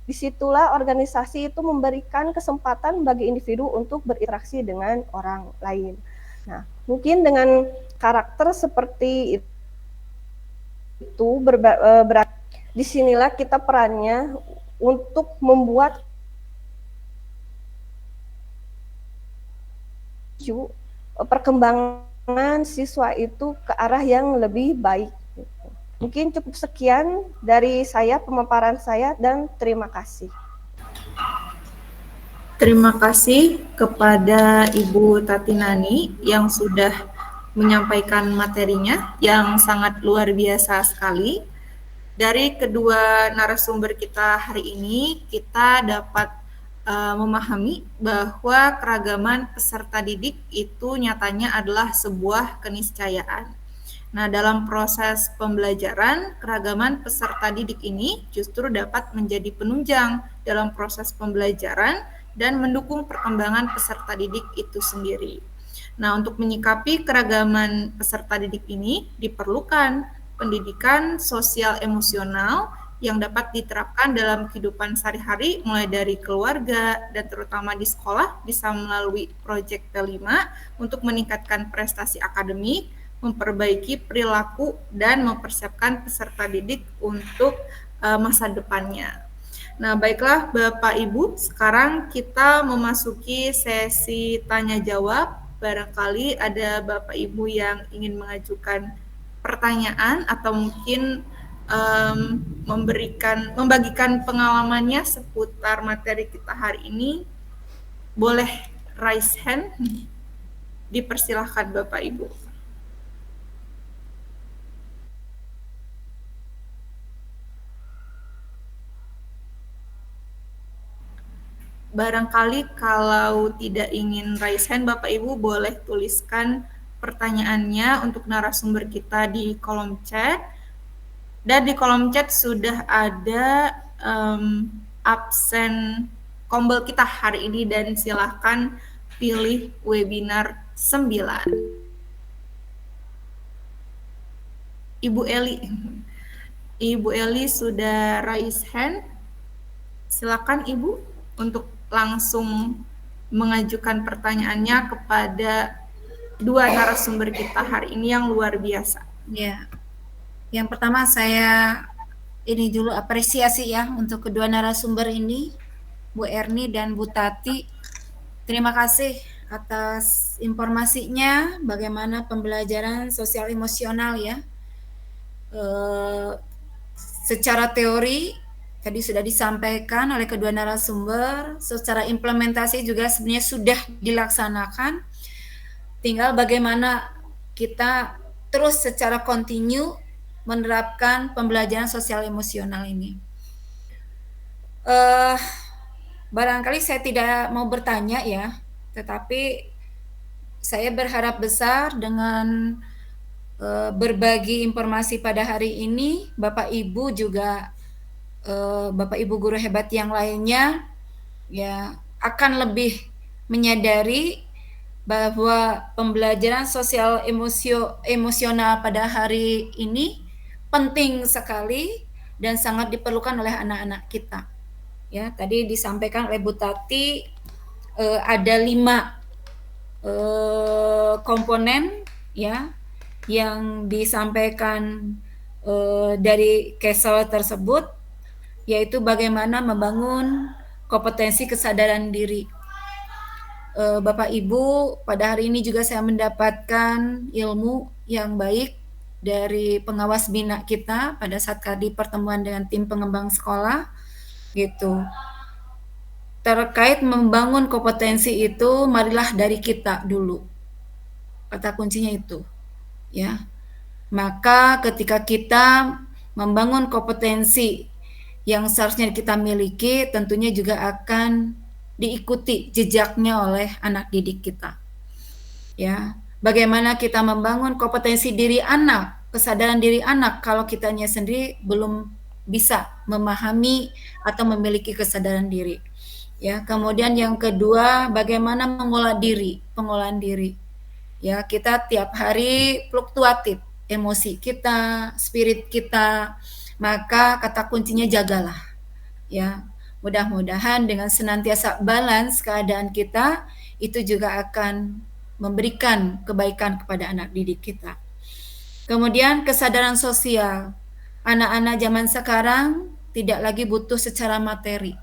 disitulah organisasi itu memberikan kesempatan bagi individu untuk berinteraksi dengan orang lain. Nah, mungkin dengan karakter seperti itu disinilah kita perannya untuk membuat perkembangan siswa itu ke arah yang lebih baik. Mungkin cukup sekian dari saya, pemaparan saya, dan terima kasih. Terima kasih kepada Ibu Tatinani yang sudah menyampaikan materinya yang sangat luar biasa sekali. Dari kedua narasumber kita hari ini, kita dapat memahami bahwa keragaman peserta didik itu nyatanya adalah sebuah keniscayaan. Nah, dalam proses pembelajaran, keragaman peserta didik ini justru dapat menjadi penunjang dalam proses pembelajaran dan mendukung perkembangan peserta didik itu sendiri. Nah, untuk menyikapi keragaman peserta didik ini diperlukan pendidikan sosial emosional yang dapat diterapkan dalam kehidupan sehari-hari mulai dari keluarga dan terutama di sekolah bisa melalui proyek P5 untuk meningkatkan prestasi akademik, memperbaiki perilaku dan mempersiapkan peserta didik untuk masa depannya. Nah, baiklah Bapak Ibu, sekarang kita memasuki sesi tanya jawab. Barangkali ada Bapak Ibu yang ingin mengajukan pertanyaan atau mungkin membagikan pengalamannya seputar materi kita hari ini, boleh raise hand. Dipersilahkan Bapak Ibu. Barangkali kalau tidak ingin raise hand, Bapak Ibu boleh tuliskan pertanyaannya untuk narasumber kita di kolom chat. Dan di kolom chat sudah ada absen kombel kita hari ini dan silahkan pilih webinar 9. Ibu Eli sudah raise hand. Silakan Ibu untuk langsung mengajukan pertanyaannya kepada dua narasumber kita hari ini yang luar biasa. Ya, yang pertama saya ini dulu apresiasi ya untuk kedua narasumber ini, Bu Erni dan Bu Tati. Terima kasih atas informasinya bagaimana pembelajaran sosial emosional ya. Secara teori tadi sudah disampaikan oleh kedua narasumber, secara implementasi juga sebenarnya sudah dilaksanakan. Tinggal bagaimana kita terus secara kontinu menerapkan pembelajaran sosial emosional ini. Barangkali saya tidak mau bertanya ya, tetapi saya berharap besar dengan berbagi informasi pada hari ini, Bapak Ibu juga Bapak Ibu guru hebat yang lainnya ya akan lebih menyadari bahwa pembelajaran sosial emosional pada hari ini penting sekali dan sangat diperlukan oleh anak-anak kita. Ya, tadi disampaikan oleh Bu Tati ada 5 komponen ya yang disampaikan dari Kessel tersebut, yaitu bagaimana membangun kompetensi kesadaran diri. Bapak Ibu, pada hari ini juga saya mendapatkan ilmu yang baik dari pengawas bina kita pada saat tadi pertemuan dengan tim pengembang sekolah, gitu. Terkait membangun kompetensi itu, marilah dari kita dulu. Kata kuncinya itu, ya. Maka ketika kita membangun kompetensi yang seharusnya kita miliki, tentunya juga akan diikuti jejaknya oleh anak didik kita. Ya, bagaimana kita membangun kompetensi diri anak, kesadaran diri anak kalau kitanya sendiri belum bisa memahami atau memiliki kesadaran diri. Ya, kemudian yang kedua, bagaimana mengolah diri, pengolahan diri. Ya, kita tiap hari fluktuatif emosi kita, spirit kita. Maka kata kuncinya jagalah, ya. Mudah-mudahan dengan senantiasa balance keadaan kita, itu juga akan memberikan kebaikan kepada anak didik kita. Kemudian kesadaran sosial, anak-anak zaman sekarang tidak lagi butuh secara materi,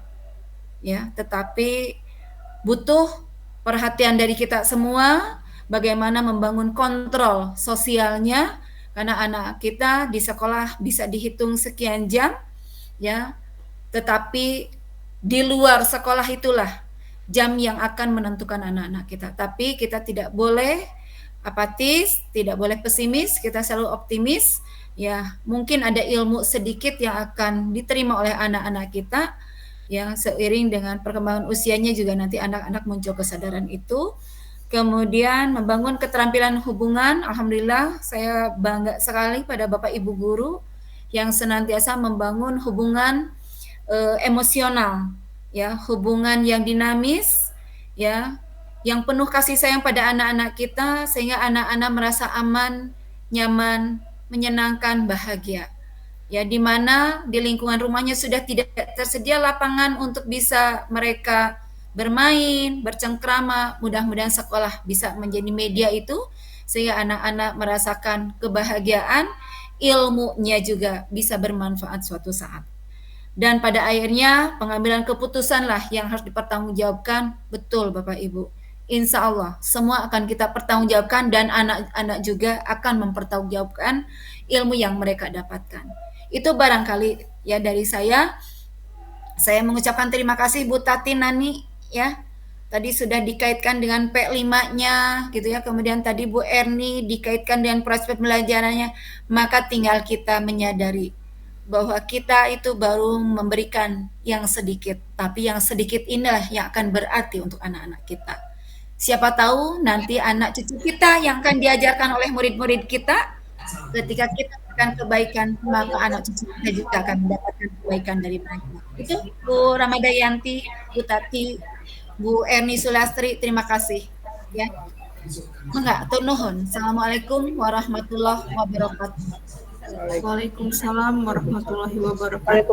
ya, tetapi butuh perhatian dari kita semua, bagaimana membangun kontrol sosialnya. Karena anak kita di sekolah bisa dihitung sekian jam, ya, tetapi di luar sekolah itulah jam yang akan menentukan anak-anak kita. Tapi kita tidak boleh apatis, tidak boleh pesimis, kita selalu optimis. Ya, mungkin ada ilmu sedikit yang akan diterima oleh anak-anak kita. ya seiring dengan perkembangan usianya juga nanti anak-anak muncul kesadaran itu. Kemudian membangun keterampilan hubungan, alhamdulillah saya bangga sekali pada Bapak Ibu guru yang senantiasa membangun hubungan emosional, ya, hubungan yang dinamis, ya, yang penuh kasih sayang pada anak-anak kita sehingga anak-anak merasa aman, nyaman, menyenangkan, bahagia. Ya, di mana di lingkungan rumahnya sudah tidak tersedia lapangan untuk bisa mereka bermain, bercengkrama, mudah-mudahan sekolah bisa menjadi media itu sehingga anak-anak merasakan kebahagiaan, ilmunya juga bisa bermanfaat suatu saat. Dan pada akhirnya pengambilan keputusan lah yang harus dipertanggungjawabkan. Betul Bapak Ibu, insya Allah semua akan kita pertanggungjawabkan dan anak-anak juga akan mempertanggungjawabkan ilmu yang mereka dapatkan. Itu barangkali ya dari saya. Saya mengucapkan terima kasih Bu Tati Nani ya. Tadi sudah dikaitkan dengan P5-nya gitu ya. Kemudian tadi Bu Erni dikaitkan dengan proses pembelajarannya. Maka tinggal kita menyadari bahwa kita itu baru memberikan yang sedikit, tapi yang sedikit inilah yang akan berarti untuk anak-anak kita. Siapa tahu nanti anak cucu kita yang akan diajarkan oleh murid-murid kita, ketika kita berikan kebaikan, maka anak cucu kita juga akan mendapatkan kebaikan dari mereka. Itu Bu Ramadayanti, Bu Tati, Bu Erni Sulastri, terima kasih. Ya, enggak, nuhun. Assalamualaikum warahmatullahi wabarakatuh. Waalaikumsalam warahmatullahi wabarakatuh.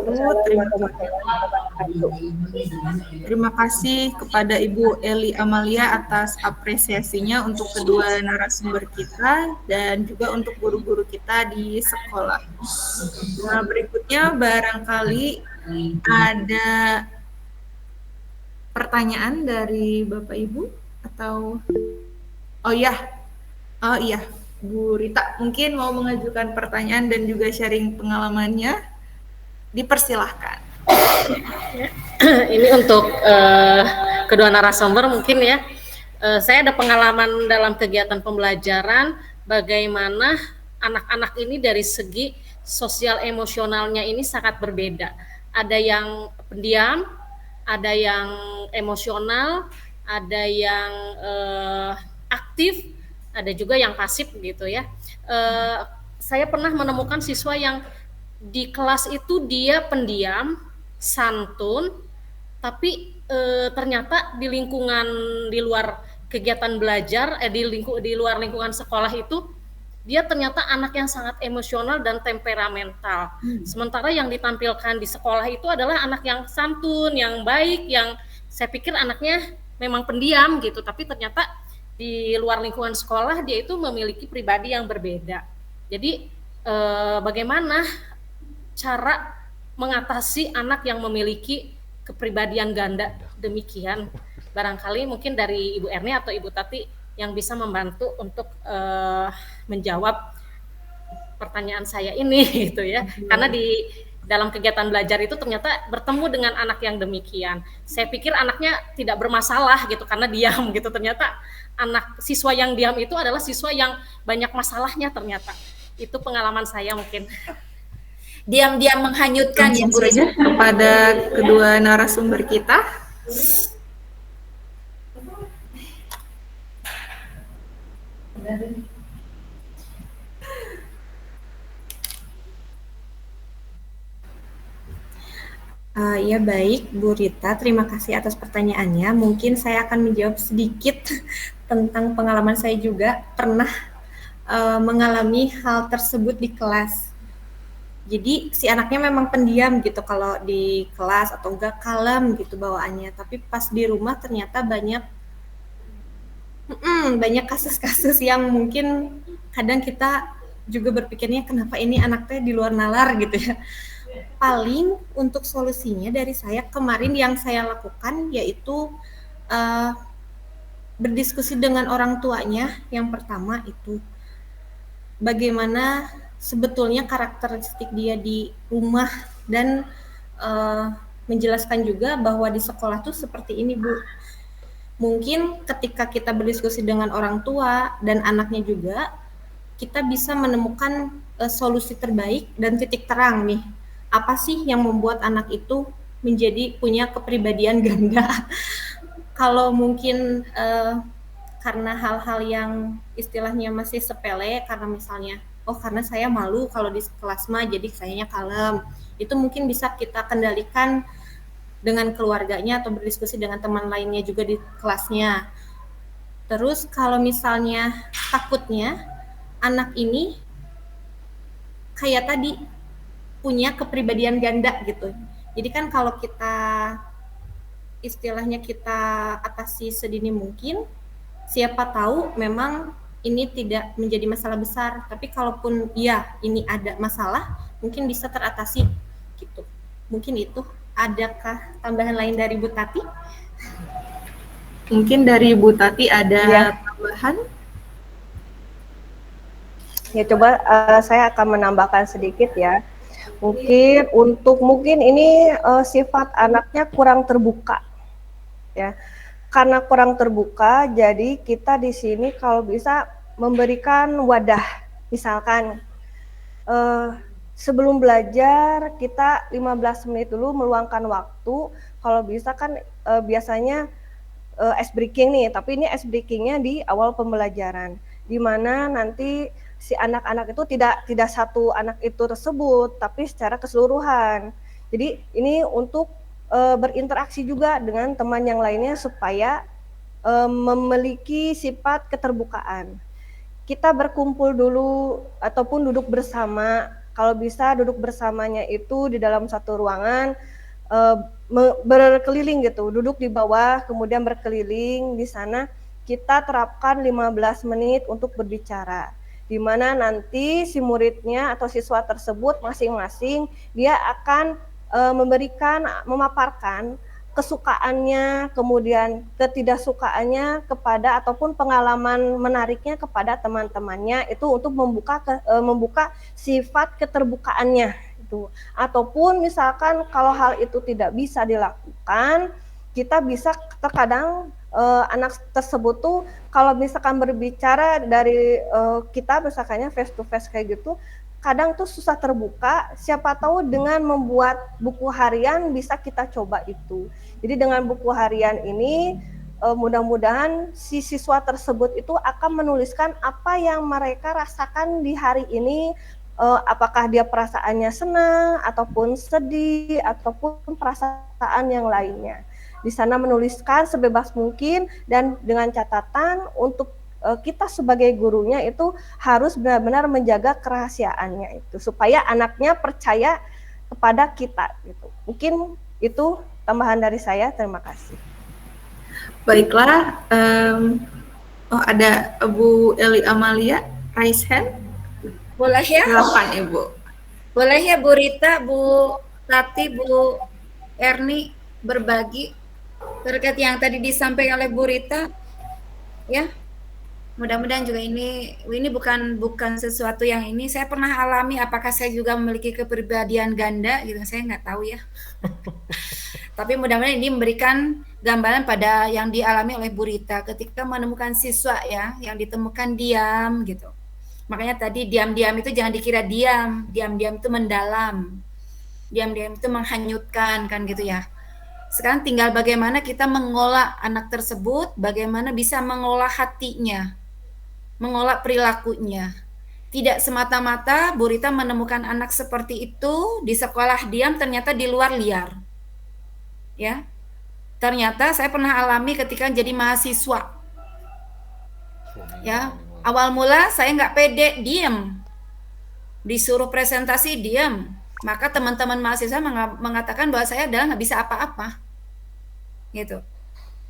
Terima kasih kepada Ibu Eli Amalia atas apresiasinya untuk kedua narasumber kita dan juga untuk guru-guru kita di sekolah. Nah, berikutnya barangkali ada pertanyaan dari Bapak Ibu atau oh iya Bu Rita mungkin mau mengajukan pertanyaan dan juga sharing pengalamannya, dipersilahkan. Ini untuk kedua narasumber mungkin ya. Saya ada pengalaman dalam kegiatan pembelajaran bagaimana anak-anak ini dari segi sosial emosionalnya ini sangat berbeda. Ada yang pendiam, ada yang emosional, ada yang aktif, ada juga yang pasif gitu ya. Saya pernah menemukan siswa yang di kelas itu dia pendiam, santun, tapi ternyata di lingkungan di luar kegiatan belajar, di luar lingkungan sekolah itu dia ternyata anak yang sangat emosional dan temperamental. Sementara yang ditampilkan di sekolah itu adalah anak yang santun, yang baik, yang saya pikir anaknya memang pendiam gitu, tapi ternyata di luar lingkungan sekolah dia itu memiliki pribadi yang berbeda. Jadi bagaimana cara mengatasi anak yang memiliki kepribadian ganda demikian? Barangkali mungkin dari Ibu Erni atau Ibu Tati yang bisa membantu untuk menjawab pertanyaan saya ini gitu ya. Karena di dalam kegiatan belajar itu ternyata bertemu dengan anak yang demikian. Saya pikir anaknya tidak bermasalah gitu karena diam gitu. Ternyata anak siswa yang diam itu adalah siswa yang banyak masalahnya ternyata. Itu pengalaman saya mungkin. Diam-diam menghanyutkan ya Bu saja kepada kedua narasumber kita. Ya baik Bu Rita, terima kasih atas pertanyaannya. Mungkin saya akan menjawab sedikit tentang pengalaman saya juga pernah mengalami hal tersebut di kelas. Jadi si anaknya memang pendiam gitu kalau di kelas atau enggak kalem gitu bawaannya. Tapi pas di rumah ternyata banyak kasus-kasus yang mungkin kadang kita juga berpikirnya kenapa ini anaknya di luar nalar gitu ya. Paling untuk solusinya dari saya kemarin yang saya lakukan yaitu berdiskusi dengan orang tuanya. Yang pertama itu bagaimana sebetulnya karakteristik dia di rumah dan menjelaskan juga bahwa di sekolah tuh seperti ini Bu. Mungkin ketika kita berdiskusi dengan orang tua dan anaknya juga, kita bisa menemukan solusi terbaik dan titik terang nih. Apa sih yang membuat anak itu menjadi punya kepribadian ganda. Kalau mungkin karena hal-hal yang istilahnya masih sepele, karena misalnya karena saya malu kalau di kelas mah jadi kayaknya kalem, itu mungkin bisa kita kendalikan dengan keluarganya atau berdiskusi dengan teman lainnya juga di kelasnya. Terus kalau misalnya takutnya anak ini kayak tadi punya kepribadian ganda gitu. Jadi kan kalau kita istilahnya kita atasi sedini mungkin, siapa tahu memang ini tidak menjadi masalah besar, tapi kalaupun ya ini ada masalah, mungkin bisa teratasi gitu. Mungkin itu. Adakah tambahan lain dari Bu Tati? Mungkin dari Bu Tati ada tambahan? Ya, coba saya akan menambahkan sedikit ya. Mungkin ini sifat anaknya kurang terbuka, ya. Karena kurang terbuka, jadi kita di sini kalau bisa memberikan wadah, misalkan sebelum belajar kita 15 menit dulu meluangkan waktu. Kalau bisa kan biasanya ice breaking nih, tapi ini ice breakingnya di awal pembelajaran, di mana nanti si anak-anak itu tidak satu anak itu tersebut, tapi secara keseluruhan. Jadi ini untuk berinteraksi juga dengan teman yang lainnya supaya memiliki sifat keterbukaan. Kita berkumpul dulu ataupun duduk bersama, kalau bisa duduk bersamanya itu di dalam satu ruangan, berkeliling gitu, duduk di bawah kemudian berkeliling. Di sana kita terapkan 15 menit untuk berbicara, di mana nanti si muridnya atau siswa tersebut masing-masing dia akan memaparkan kesukaannya, kemudian ketidaksukaannya kepada ataupun pengalaman menariknya kepada teman-temannya, itu untuk membuka sifat keterbukaannya itu. Ataupun misalkan kalau hal itu tidak bisa dilakukan, kita bisa terkadang anak tersebut tuh kalau misalkan berbicara dari kita misalkannya face to face kayak gitu, kadang tuh susah terbuka. Siapa tahu dengan membuat buku harian bisa kita coba itu. Jadi dengan buku harian ini mudah-mudahan si siswa tersebut itu akan menuliskan apa yang mereka rasakan di hari ini, apakah dia perasaannya senang ataupun sedih ataupun perasaan yang lainnya. Di sana menuliskan sebebas mungkin, dan dengan catatan untuk kita sebagai gurunya itu harus benar-benar menjaga kerahasiaannya itu supaya anaknya percaya kepada kita gitu. Mungkin itu tambahan dari saya. Terima kasih. Baiklah, ada Bu Eli Amalia raise hand. Boleh ya? Silakan Ibu. Boleh ya Bu Rita, Bu Tati, Bu Erni berbagi terkait yang tadi disampaikan oleh Bu Rita, ya. Mudah-mudahan juga ini bukan sesuatu yang ini saya pernah alami. Apakah saya juga memiliki kepribadian ganda gitu, saya nggak tahu ya. Tapi mudah-mudahan ini memberikan gambaran pada yang dialami oleh Bu Rita ketika menemukan siswa ya yang ditemukan diam gitu. Makanya tadi diam-diam itu jangan dikira diam itu mendalam, diam-diam itu menghanyutkan kan gitu ya. Sekarang tinggal bagaimana kita mengolah anak tersebut, bagaimana bisa mengolah hatinya, mengolah perilakunya. Tidak semata-mata Bu Rita menemukan anak seperti itu di sekolah diam, ternyata di luar liar. Ya. Ternyata saya pernah alami ketika jadi mahasiswa. Ya, awal mula saya nggak pede, diam. Disuruh presentasi diam. Maka teman-teman mahasiswa mengatakan bahwa saya adalah nggak bisa apa-apa. Gitu.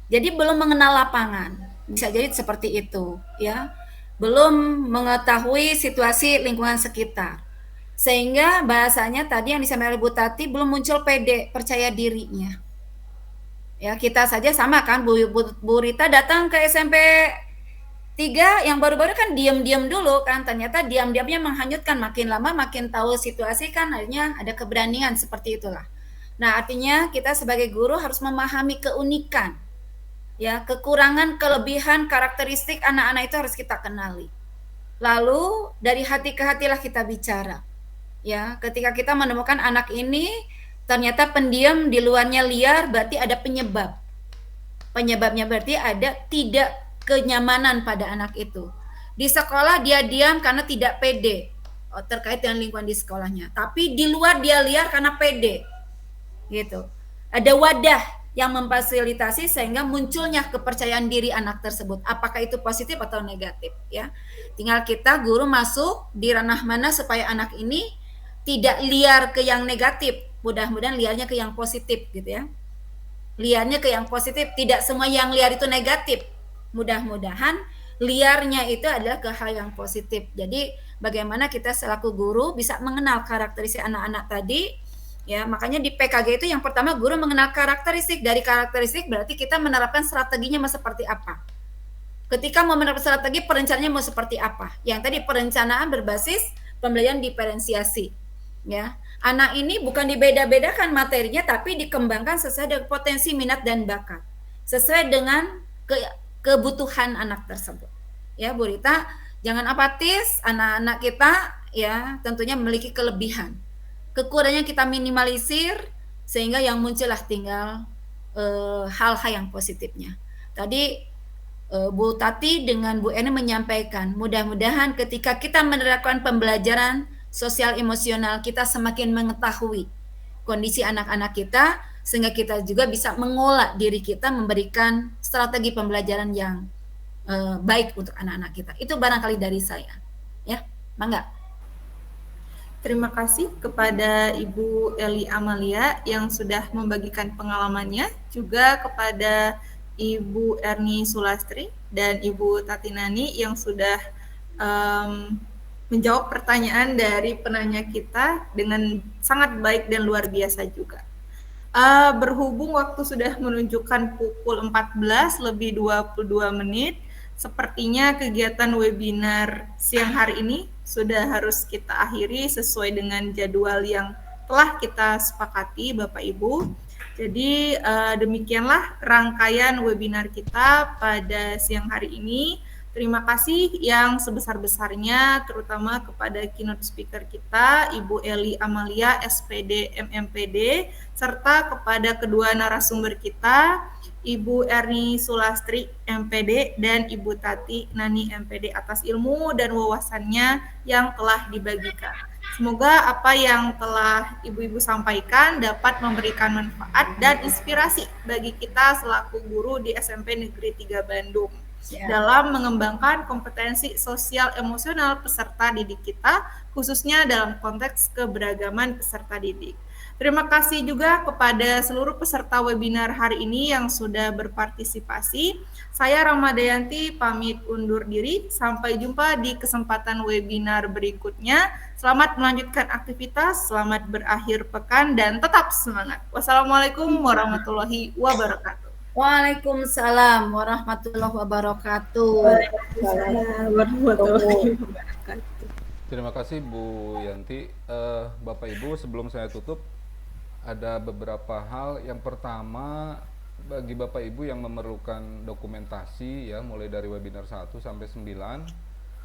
Jadi belum mengenal lapangan. Bisa jadi seperti itu, ya. Belum mengetahui situasi lingkungan sekitar. Sehingga bahasanya tadi yang disampaikan oleh Bu Tati belum muncul pede, percaya dirinya. Ya, kita saja sama kan, Bu Rita datang ke SMP 3 yang baru-baru kan diam-diam dulu kan, ternyata diam-diamnya menghanyutkan, makin lama makin tahu situasi kan, akhirnya ada keberanian seperti itulah. Nah, artinya kita sebagai guru harus memahami keunikan, ya, kekurangan, kelebihan, karakteristik anak-anak itu harus kita kenali. Lalu dari hati ke hatilah kita bicara. Ya, ketika kita menemukan anak ini ternyata pendiam di luarnya liar, berarti ada penyebab. Penyebabnya berarti ada tidak kenyamanan pada anak itu. Di sekolah dia diam karena tidak pede terkait dengan lingkungan di sekolahnya. Tapi di luar dia liar karena pede. Gitu. Ada wadah yang memfasilitasi sehingga munculnya kepercayaan diri anak tersebut. Apakah itu positif atau negatif ya. Tinggal kita guru masuk di ranah mana supaya anak ini tidak liar ke yang negatif. Mudah-mudahan liarnya ke yang positif gitu ya. Liarnya ke yang positif, tidak semua yang liar itu negatif. Mudah-mudahan liarnya itu adalah ke hal yang positif. Jadi bagaimana kita selaku guru bisa mengenal karakteristik anak-anak tadi, ya makanya di PKG itu yang pertama guru mengenal karakteristik. Dari karakteristik berarti kita menerapkan strateginya mau seperti apa. Ketika mau menerapkan strategi, perencanaannya mau seperti apa. Yang tadi perencanaan berbasis pembelajaran diferensiasi, ya. Anak ini bukan dibeda-bedakan materinya, tapi dikembangkan sesuai dengan potensi minat dan bakat, sesuai dengan kebutuhan anak tersebut. Ya, Bu Rita, jangan apatis. Anak-anak kita ya tentunya memiliki kelebihan. Kekurangannya kita minimalisir sehingga yang muncullah tinggal hal-hal yang positifnya. Tadi Bu Tati dengan Bu Eni menyampaikan, mudah-mudahan ketika kita menerapkan pembelajaran sosial emosional, kita semakin mengetahui kondisi anak-anak kita, sehingga kita juga bisa mengolah diri kita, memberikan strategi pembelajaran yang baik untuk anak-anak kita. Itu barangkali dari saya. Ya, Mangga. Terima kasih kepada Ibu Eli Amalia yang sudah membagikan pengalamannya, juga kepada Ibu Erni Sulastri dan Ibu Tatinani yang sudah menjawab pertanyaan dari penanya kita dengan sangat baik dan luar biasa juga. Berhubung waktu sudah menunjukkan pukul 14:22, sepertinya kegiatan webinar siang hari ini sudah harus kita akhiri sesuai dengan jadwal yang telah kita sepakati Bapak Ibu. Jadi demikianlah rangkaian webinar kita pada siang hari ini. Terima kasih yang sebesar-besarnya terutama kepada keynote speaker kita Ibu Eli Amalia SPD MMPD serta kepada kedua narasumber kita Ibu Erni Sulastri MPD dan Ibu Tati Nani MPD atas ilmu dan wawasannya yang telah dibagikan. Semoga apa yang telah ibu-ibu sampaikan dapat memberikan manfaat dan inspirasi bagi kita selaku guru di SMP Negeri 3 Bandung. Dalam mengembangkan kompetensi sosial emosional peserta didik kita, khususnya dalam konteks keberagaman peserta didik. Terima kasih juga kepada seluruh peserta webinar hari ini yang sudah berpartisipasi. Saya Ramadayanti pamit undur diri. Sampai jumpa di kesempatan webinar berikutnya. Selamat melanjutkan aktivitas, selamat berakhir pekan, dan tetap semangat. Wassalamualaikum warahmatullahi wabarakatuh. Waalaikumsalam warahmatullahi wabarakatuh. Waalaikumsalam warahmatullahi wabarakatuh. Terima kasih Bu Yanti. Bapak Ibu, sebelum saya tutup, ada beberapa hal. Yang pertama, bagi Bapak Ibu yang memerlukan dokumentasi ya, mulai dari webinar 1 sampai 9,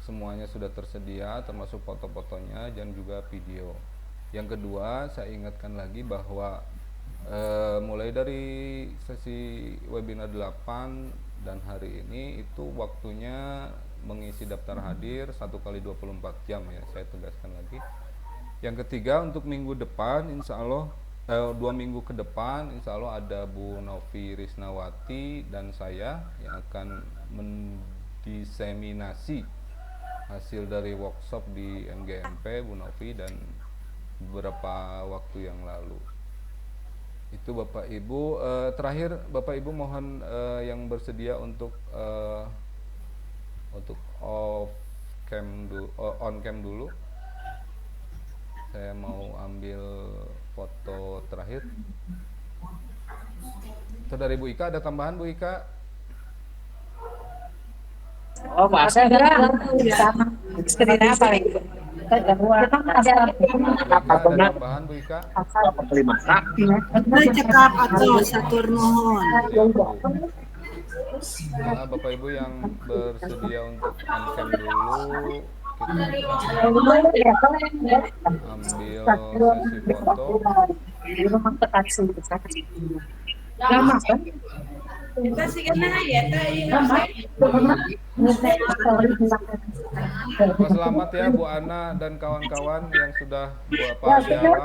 semuanya sudah tersedia termasuk foto-fotonya dan juga video. Yang kedua, saya ingatkan lagi bahwa mulai dari sesi webinar 8 dan hari ini itu waktunya mengisi daftar hadir 1 kali 24 jam ya, saya tegaskan lagi. Yang ketiga, untuk minggu depan insya Allah 2 minggu ke depan insya Allah ada Bu Novi Risnawati dan saya yang akan mendiseminasi hasil dari workshop di MGMP Bu Novi dan beberapa waktu yang lalu. Itu Bapak Ibu. Terakhir Bapak Ibu mohon yang bersedia untuk on cam dulu. Saya mau ambil foto terakhir. Itu dari Bu Ika, ada tambahan Bu Ika? Oh, masa ada screen apa nih? Ada tambahan Bu Ika? Cekap atau satur nuhun. Bapak Ibu yang bersedia untuk on cam dulu, kita ambil sesi foto. Lama kan? Oh, selamat ya Bu Ana dan kawan-kawan yang sudah Bapak Jalal yang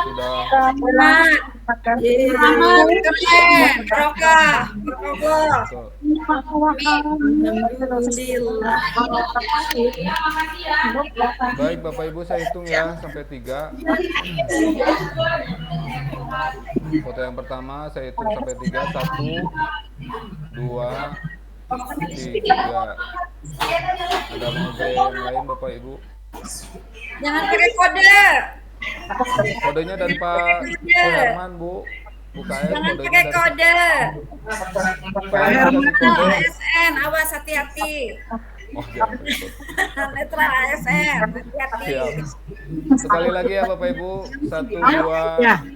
sudah Selamat, keren, barokah, barokah. betul. Alhamdulillah. Baik Bapak Ibu, saya hitung ya sampai 3. Foto yang pertama saya hitung sampai 3. 1, 2, 3. Ada mau gaya yang lain Bapak Ibu? Jangan pakai kode. Kodenya dari Pak Suherman Bu. Bu KM Jangan kodenya pakai dari kode. Pak Herman kasih kode. ASN, awas hati-hati. Oh jangan takut. Netral ASN, hati-hati. Siap. Sekali lagi ya Bapak Ibu. 1, 2,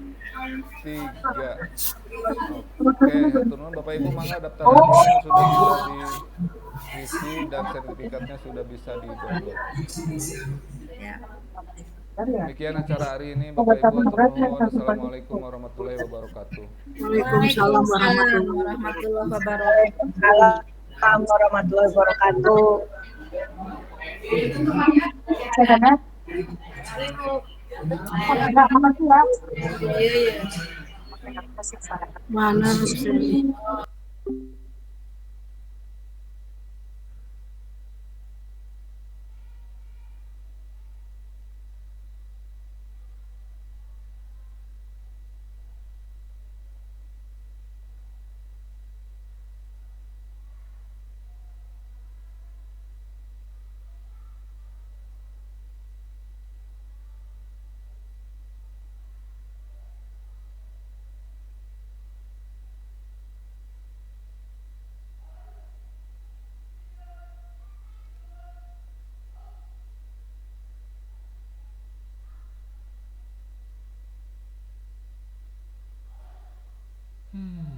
3. Oke, turun Bapak Ibu, mangga daftarannya sudah bisa diisi dan sertifikatnya sudah bisa di-download. Ya. Demikian acara hari ini Bapak Ibu. Assalamualaikum warahmatullahi wabarakatuh. Waalaikumsalam warahmatullahi wabarakatuh. Assalamualaikum warahmatullahi wabarakatuh. Iya, iya. Mana Hmm.